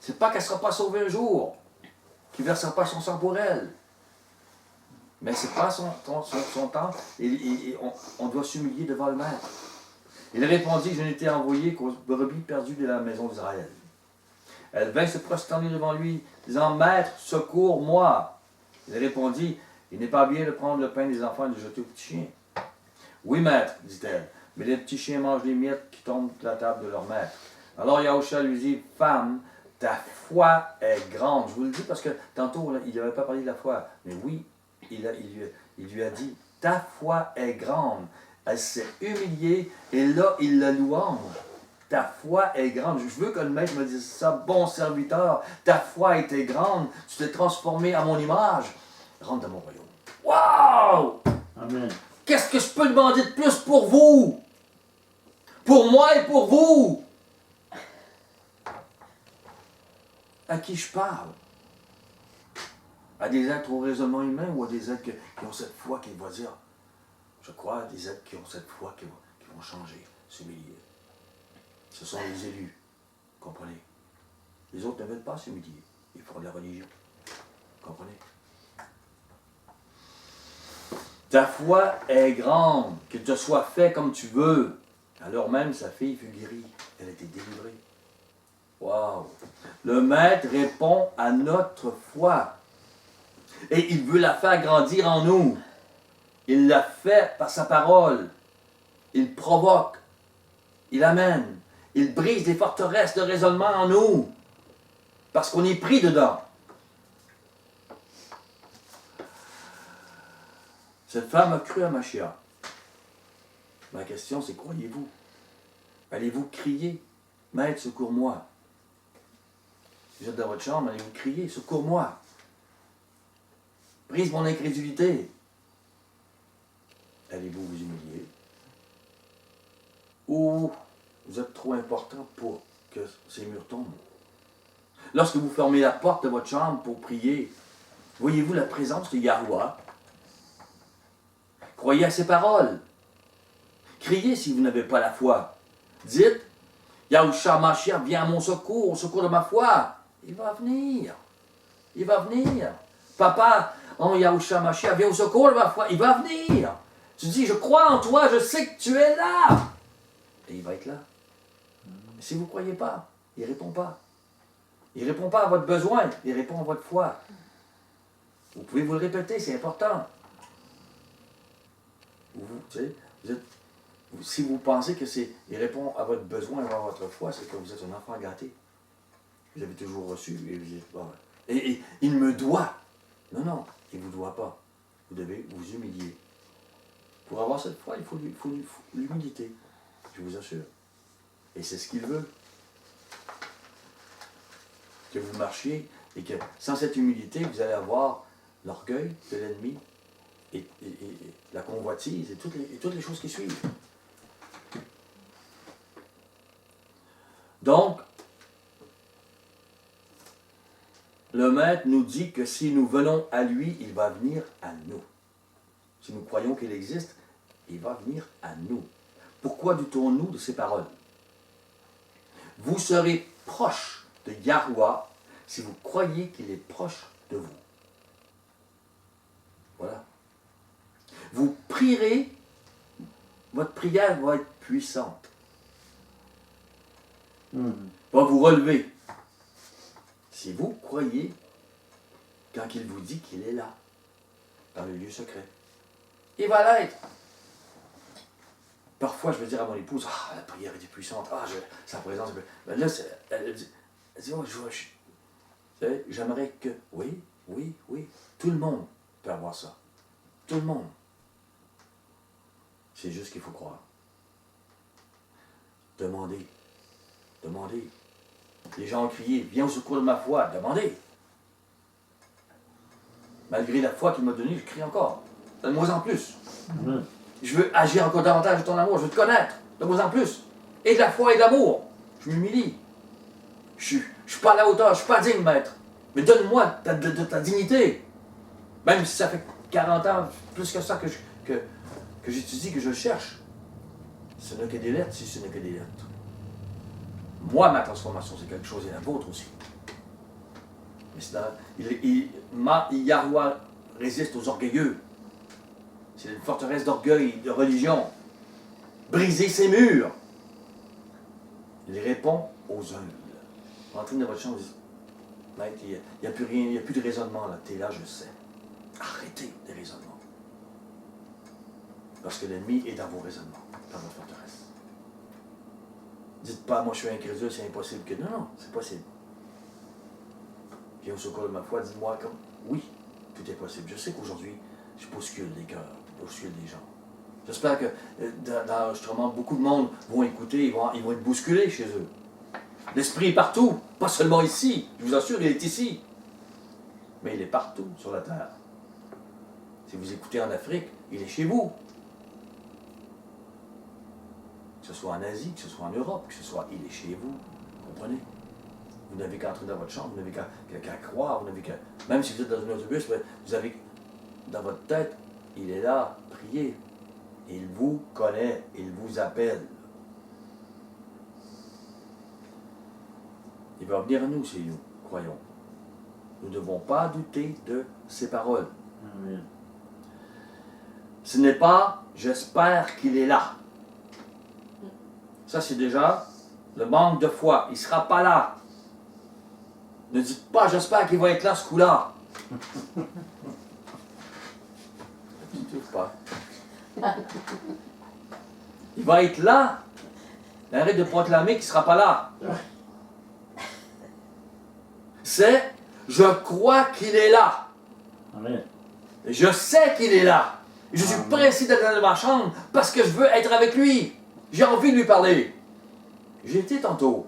C'est pas qu'elle ne sera pas sauvée un jour, qu'il ne versera pas son sang pour elle. Mais c'est pas son temps, et on doit s'humilier devant le maître. Il répondit, je n'étais envoyé qu'aux brebis perdues de la maison d'Israël. Elle vint se prosterner devant lui, disant, Maître, secours-moi. Il répondit, il n'est pas bien de prendre le pain des enfants et de le jeter aux petits chiens. Oui, maître, dit-elle, mais les petits chiens mangent les miettes qui tombent de la table de leur maître. Alors Yahusha lui dit, femme, ta foi est grande. Je vous le dis parce que tantôt, là, il n'avait pas parlé de la foi. Mais oui, il lui a dit, ta foi est grande. Elle s'est humiliée et là, il la louange. Ta foi est grande. Je veux que le maître me dise ça, bon serviteur, ta foi était grande, tu t'es transformé à mon image. Rentre dans mon royaume. Wow! Amen. Qu'est-ce que je peux demander de plus pour vous? Pour moi et pour vous? À qui je parle? À des êtres au raisonnement humain ou à des êtres qui ont cette foi qui vont dire, je crois à des êtres qui ont cette foi qui vont changer, s'humilier. Ce sont les élus, comprenez? Les autres ne veulent pas s'humilier, ils font de la religion, comprenez? Ta foi est grande, que te soit fait comme tu veux. Alors même sa fille fut guérie, elle a été délivrée. Wow! Le maître répond à notre foi. Et il veut la faire grandir en nous. Il l'a fait par sa parole. Il provoque. Il amène. Il brise les forteresses de raisonnement en nous. Parce qu'on est pris dedans. Cette femme a cru à Machia. Ma question, c'est croyez-vous? Allez-vous crier? Maître, secours-moi. Vous êtes dans votre chambre, allez-vous crier? Secours-moi. Brise mon incrédulité. Allez-vous vous humilier? Ou vous êtes trop important pour que ces murs tombent? Lorsque vous fermez la porte de votre chambre pour prier, voyez-vous la présence de Yahweh? Croyez à ses paroles. Criez si vous n'avez pas la foi. Dites Yahushua Mashiach, viens à mon secours, au secours de ma foi. Il va venir. Il va venir. Papa, en Yahushua Mashiach, viens au secours de ma foi. Il va venir. Tu dis, je crois en toi, je sais que tu es là. Et il va être là. Mais si vous ne croyez pas, il ne répond pas. Il ne répond pas à votre besoin, il répond à votre foi. Vous pouvez vous le répéter, c'est important. Tu sais, si vous pensez que il répond à votre besoin, à votre foi, c'est que vous êtes un enfant gâté. Vous avez toujours reçu et vous dites, bon, et il me doit. Non, non, il ne vous doit pas. Vous devez vous humilier. Pour avoir cette foi, il faut l'humilité, je vous assure. Et c'est ce qu'il veut. Que vous marchiez et que sans cette humilité, vous allez avoir l'orgueil de l'ennemi et la convoitise et toutes les choses qui suivent. Donc, le Maître nous dit que si nous venons à lui, il va venir à nous. Si nous croyons qu'il existe, il va venir à nous. Pourquoi doutons-nous de ces paroles? Vous serez proches de Yahuwah si vous croyez qu'il est proche de vous. Voilà. Vous prierez, votre prière va être puissante. Va vous relever. Si vous croyez quand il vous dit qu'il est là, dans le lieu secret. Il va l'être. Parfois, je vais dire à mon épouse, ah, la prière était puissante, ah, sa présence. Ben là, elle dit, oh, j'aimerais que, oui, tout le monde peut avoir ça. Tout le monde. C'est juste qu'il faut croire. Demandez. Demandez. Les gens ont crié, viens au secours de ma foi, demandez. Malgré la foi qu'il m'a donnée, je crie encore. Donne-moi en plus. Je veux agir encore davantage de ton amour, je veux te connaître. Donne-moi en plus. Et de la foi et de l'amour. Je m'humilie. Je suis pas à la hauteur, je suis pas digne, maître. Mais donne-moi de ta dignité. Même si ça fait 40 ans, plus que ça, que j'étudie, que je cherche. Ce n'est que des lettres, si ce n'est que des lettres. Moi, ma transformation, c'est quelque chose, et la vôtre aussi. Mais Yahuwah résiste aux orgueilleux. C'est une forteresse d'orgueil, de religion. Briser ses murs. Il répond aux humbles. Entrez dans votre chambre, vous dites, maître, il n'y a plus rien, il n'y a plus de raisonnement là. T'es là, je sais. Arrêtez les raisonnements. Parce que l'ennemi est dans vos raisonnements, dans votre forteresse. Dites pas, moi je suis incrédule, c'est impossible que. Non, c'est possible. Viens au secours de ma foi, dis-moi comme. Oui, tout est possible. Je sais qu'aujourd'hui, je bouscule les cœurs, je bouscule les gens. J'espère que dans l'enregistrement, beaucoup de monde vont écouter, ils vont être bousculés chez eux. L'esprit est partout, pas seulement ici. Je vous assure, il est ici. Mais il est partout sur la terre. Si vous écoutez en Afrique, il est chez vous. Que ce soit en Asie, que ce soit en Europe, que ce soit, il est chez vous. Vous comprenez? Vous n'avez qu'à entrer dans votre chambre, vous n'avez qu'à croire, vous n'avez qu'à... Même si vous êtes dans un autobus, vous avez dans votre tête, il est là, priez. Il vous connaît, il vous appelle. Il va venir à nous si nous croyons. Nous ne devons pas douter de ses paroles. Amen. Ce n'est pas « j'espère qu'il est là ». Ça, c'est déjà le manque de foi. Il ne sera pas là. Ne dites pas « j'espère qu'il va être là ce coup-là ». Ne dites pas. Il va être là. Arrête de proclamer qu'il ne sera pas là. C'est « je crois qu'il est là ». Amen. Je sais qu'il est là. Je suis pressé d'être dans ma chambre parce que je veux être avec lui. J'ai envie de lui parler. J'y étais tantôt.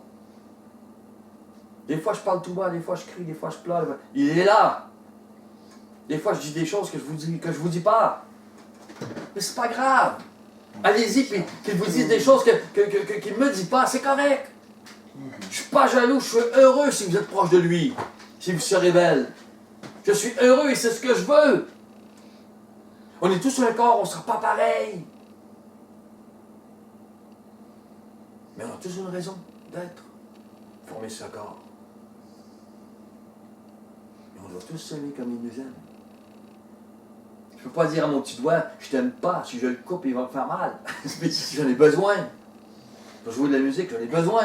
Des fois, je parle tout bas, des fois, je crie, des fois, je pleure. Il est là. Des fois, je dis des choses que je vous dis pas. Mais c'est pas grave. Allez-y, puis qu'il vous dise des choses qu'il ne me dit pas. C'est correct. Je suis pas jaloux, je suis heureux si vous êtes proche de lui. Si vous se révèle. Je suis heureux et c'est ce que je veux. On est tous sur un corps, on ne sera pas pareil. Mais on a tous une raison d'être, former ce corps. Et on doit tous s'aimer comme il nous aime. Je ne peux pas dire à mon petit doigt, je t'aime pas, si je le coupe, il va me faire mal. Mais si j'en ai besoin. Pour jouer de la musique, j'en ai besoin.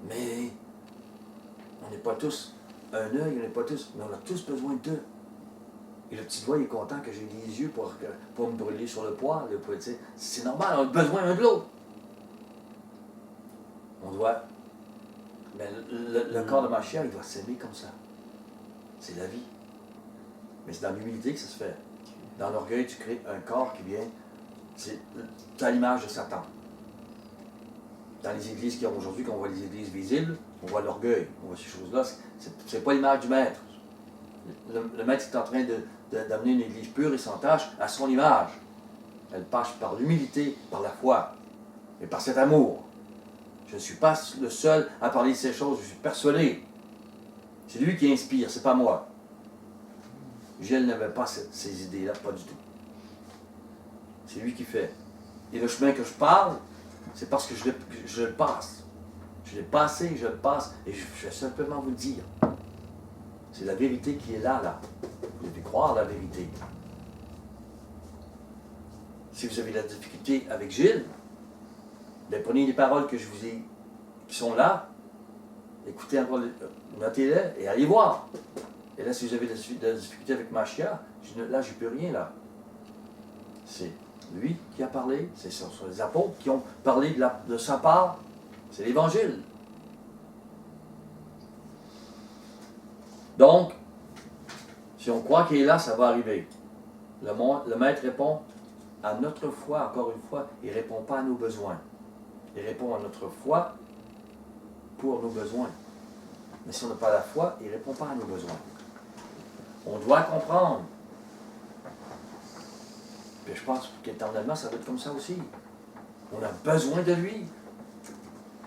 Mais on n'est pas tous un œil, on n'est pas tous, mais on a tous besoin d'eux. Et le petit doigt, il est content que j'ai les yeux pour me brûler sur le poil. C'est normal, on a besoin l'un de l'autre. On doit. Mais le corps de ma chair, il doit s'aimer comme ça. C'est la vie. Mais c'est dans l'humilité que ça se fait. Dans l'orgueil, tu crées un corps qui vient. C'est à l'image de Satan. Dans les églises qu'il y a aujourd'hui, quand on voit les églises visibles, on voit l'orgueil, on voit ces choses-là. C'est pas l'image du maître. Le maître est en train d'amener une église pure et sans tache à son image. Elle passe par l'humilité, par la foi et par cet amour. Je ne suis pas le seul à parler de ces choses, je suis persuadé. C'est lui qui inspire, c'est pas moi. Gilles n'avait pas ces idées-là, pas du tout. C'est lui qui fait. Et le chemin que je parle, c'est parce que je le passe. Je l'ai passé, je le passe, et je vais simplement vous le dire. C'est la vérité qui est là. Vous devez croire la vérité. Si vous avez de la difficulté avec Gilles, bien, prenez les paroles que je vous ai, qui sont là, écoutez encore, notez-les et allez voir. Et là, si vous avez de la difficulté avec Machia, là, je peux rien, là. C'est lui qui a parlé, c'est les apôtres qui ont parlé de sa part, c'est l'Évangile. Donc, si on croit qu'il est là, ça va arriver. Le Maître répond à notre foi, encore une fois, il ne répond pas à nos besoins. Il répond à notre foi pour nos besoins. Mais si on n'a pas la foi, il ne répond pas à nos besoins. On doit comprendre. Puis je pense qu'éternellement, ça va être comme ça aussi. On a besoin de lui.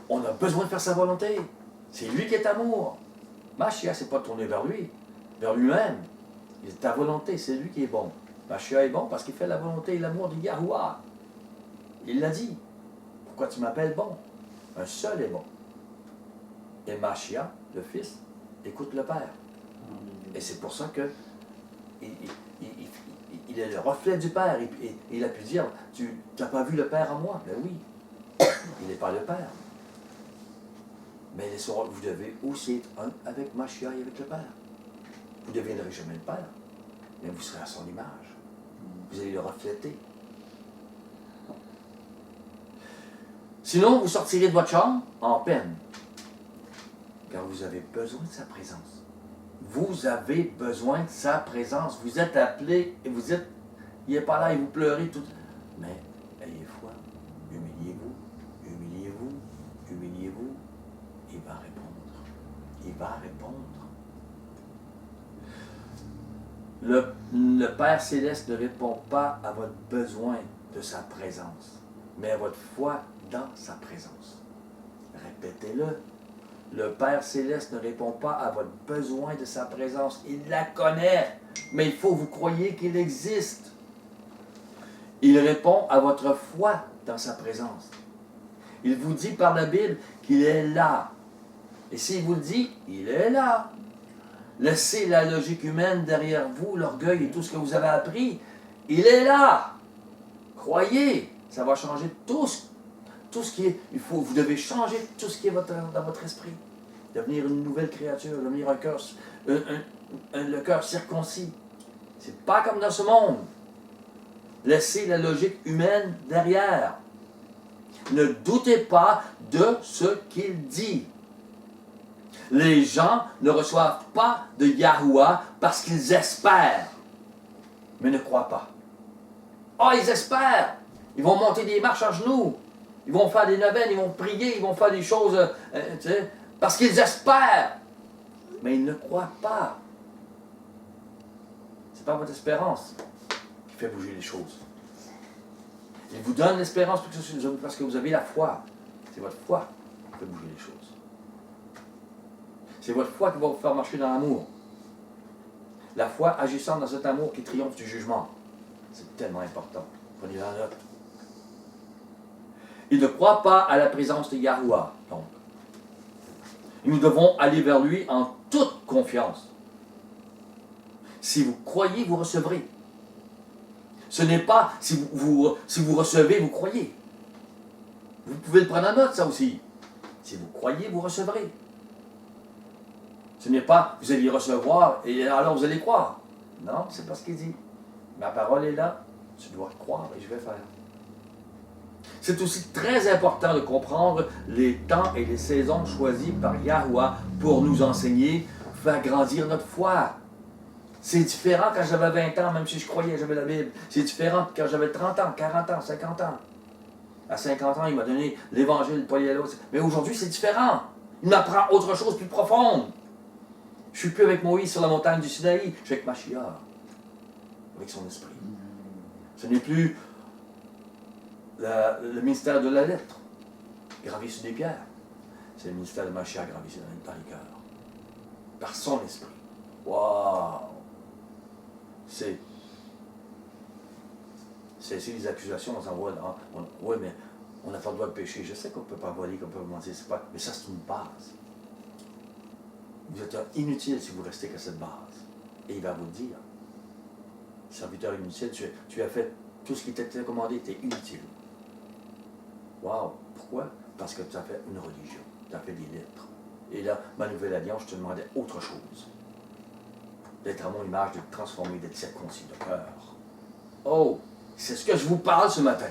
On a besoin de faire sa volonté. C'est lui qui est amour. Machia, c'est pas tourné vers lui, vers lui-même. Il est ta volonté, c'est lui qui est bon. Machia est bon parce qu'il fait la volonté et l'amour de Yahuwah. Il l'a dit. Pourquoi tu m'appelles bon? Un seul est bon. Et Machia, le Fils, écoute le Père. Et c'est pour ça que il est le reflet du Père. Et il a pu dire, tu n'as pas vu le Père en moi? Ben oui, il n'est pas le Père. Mais vous devez aussi être un avec Machia et avec le Père. Vous ne deviendrez jamais le Père, mais vous serez à son image. Vous allez le refléter. Sinon, vous sortirez de votre chambre en peine, car vous avez besoin de sa présence. Vous avez besoin de sa présence. Vous êtes appelé et vous êtes, il n'est pas là et vous pleurez tout. Mais ayez foi, humiliez-vous, humiliez-vous, humiliez-vous. Il va répondre. Il va répondre. Le Père Céleste ne répond pas à votre besoin de sa présence, mais à votre foi dans sa présence. Répétez-le. Le Père Céleste ne répond pas à votre besoin de sa présence. Il la connaît, mais il faut que vous croyiez qu'il existe. Il répond à votre foi dans sa présence. Il vous dit par la Bible qu'il est là. Et s'il vous le dit, il est là. Laissez la logique humaine derrière vous, l'orgueil et tout ce que vous avez appris. Il est là. Croyez, ça va changer tout ce qui est. Vous devez changer tout ce qui est dans votre esprit. Devenir une nouvelle créature, devenir un cœur, le cœur circoncis. C'est pas comme dans ce monde. Laissez la logique humaine derrière. Ne doutez pas de ce qu'il dit. Les gens ne reçoivent pas de Yahuwah parce qu'ils espèrent, mais ne croient pas. Ah, ils espèrent! Ils vont monter des marches à genoux. Ils vont faire des neuvaines, ils vont prier, ils vont faire des choses, parce qu'ils espèrent, mais ils ne croient pas. C'est pas votre espérance qui fait bouger les choses. Il vous donne l'espérance parce que vous avez la foi. C'est votre foi qui fait bouger les choses. C'est votre foi qui va vous faire marcher dans l'amour. La foi agissant dans cet amour qui triomphe du jugement. C'est tellement important. Prenez-la en note. Il ne croit pas à la présence de Yahuwah, donc. Et nous devons aller vers lui en toute confiance. Si vous croyez, vous recevrez. Ce n'est pas si vous recevez, vous croyez. Vous pouvez le prendre en note, ça aussi. Si vous croyez, vous recevrez. Ce n'est pas vous allez recevoir et alors vous allez croire. Non, c'est pas ce qu'il dit. Ma parole est là, tu dois croire et je vais faire. C'est aussi très important de comprendre les temps et les saisons choisis par Yahuwah pour nous enseigner, faire grandir notre foi. C'est différent quand j'avais 20 ans, même si je croyais, j'avais la Bible. C'est différent quand j'avais 30 ans, 40 ans, 50 ans. À 50 ans, il m'a donné l'évangile, pas l'autre. Mais aujourd'hui, c'est différent. Il m'apprend autre chose plus profonde. Je ne suis plus avec Moïse sur la montagne du Sinaï, je suis avec Mashiach, avec son esprit. Ce n'est plus le ministère de la lettre, gravé sur des pierres. C'est le ministère de Mashiach gravé dans les cœurs. Par son esprit. Waouh! C'est les accusations, on s'envoie. Oui, mais on n'a pas le droit de pécher. Je sais qu'on ne peut pas voler, qu'on peut mentir, c'est pas. Mais ça, c'est une base. Vous êtes inutile si vous restez qu'à cette base. Et il va vous le dire. Serviteur inutile, tu as fait tout ce qui t'était commandé, tu es inutile. Waouh! Pourquoi? Parce que tu as fait une religion. Tu as fait des lettres. Et là, ma nouvelle alliance, je te demandais autre chose. D'être à mon image, d'être transformé, d'être circoncis de cœur. Oh! C'est ce que je vous parle ce matin.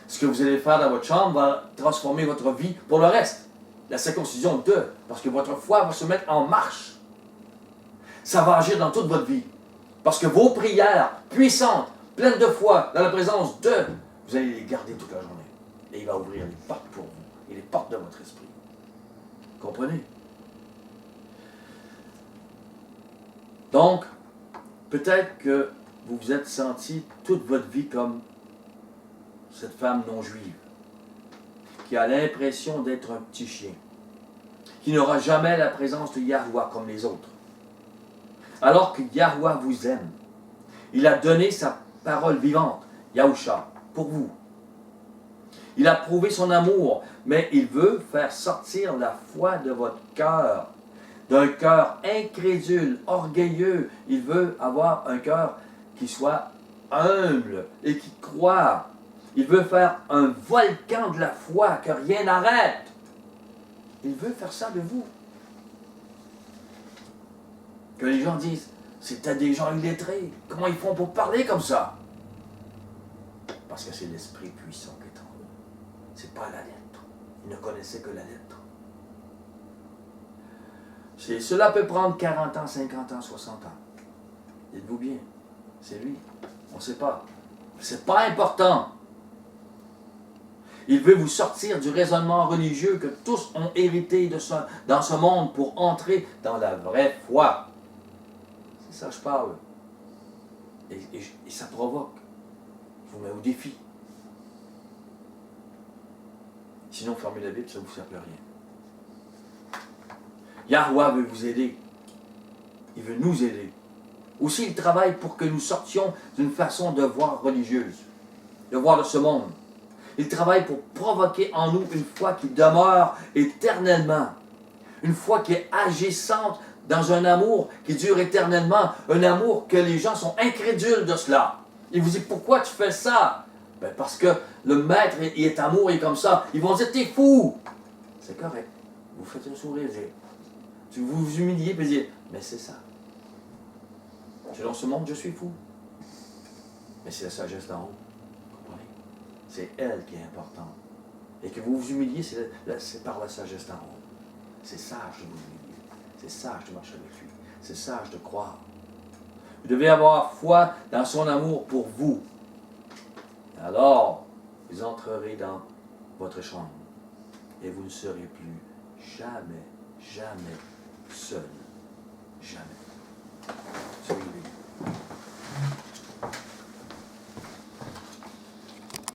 Ce que vous allez faire dans votre chambre va transformer votre vie pour le reste. La circoncision parce que votre foi va se mettre en marche. Ça va agir dans toute votre vie. Parce que vos prières puissantes, pleines de foi, dans la présence vous allez les garder toute la journée. Et il va ouvrir les portes pour vous et les portes de votre esprit. Comprenez? Donc, peut-être que vous vous êtes senti toute votre vie comme cette femme non-juive, qui a l'impression d'être un petit chien, qui n'aura jamais la présence de Yahuwah comme les autres. Alors que Yahuwah vous aime. Il a donné sa parole vivante, Yahusha, pour vous. Il a prouvé son amour, mais il veut faire sortir la foi de votre cœur, d'un cœur incrédule, orgueilleux. Il veut avoir un cœur qui soit humble et qui croit. Il veut faire un volcan de la foi, que rien n'arrête. Il veut faire ça de vous. Que les gens disent, c'était des gens illettrés. Comment ils font pour parler comme ça? Parce que c'est l'esprit puissant qui est en eux. C'est pas la lettre. Ils ne connaissaient que la lettre. Cela peut prendre 40 ans, 50 ans, 60 ans. Dites-vous bien, c'est lui. On ne sait pas. C'est pas important. Il veut vous sortir du raisonnement religieux que tous ont hérité dans ce monde pour entrer dans la vraie foi. C'est ça que je parle. Et ça provoque. Je vous mets au défi. Sinon, fermez la Bible, ça ne vous sert plus à rien. Yahuwah veut vous aider. Il veut nous aider. Aussi, il travaille pour que nous sortions d'une façon de voir religieuse, de voir de ce monde. Il travaille pour provoquer en nous une foi qui demeure éternellement. Une foi qui est agissante dans un amour qui dure éternellement. Un amour que les gens sont incrédules de cela. Il vous dit, pourquoi tu fais ça? Ben parce que le maître, il est amour, il est comme ça. Ils vont dire, t'es fou. C'est correct. Vous faites un sourire. Vous vous humiliez et dire, mais c'est ça. Selon ce monde, je suis fou. Mais c'est la sagesse d'en haut. Comprenez? C'est elle qui est importante. Et que vous vous humiliez, c'est par la sagesse d'en haut. C'est sage de vous humilier. C'est sage de marcher avec lui. C'est sage de croire. Vous devez avoir foi dans son amour pour vous. Alors, vous entrerez dans votre chambre. Et vous ne serez plus jamais seul. Jamais. Soyez bénis.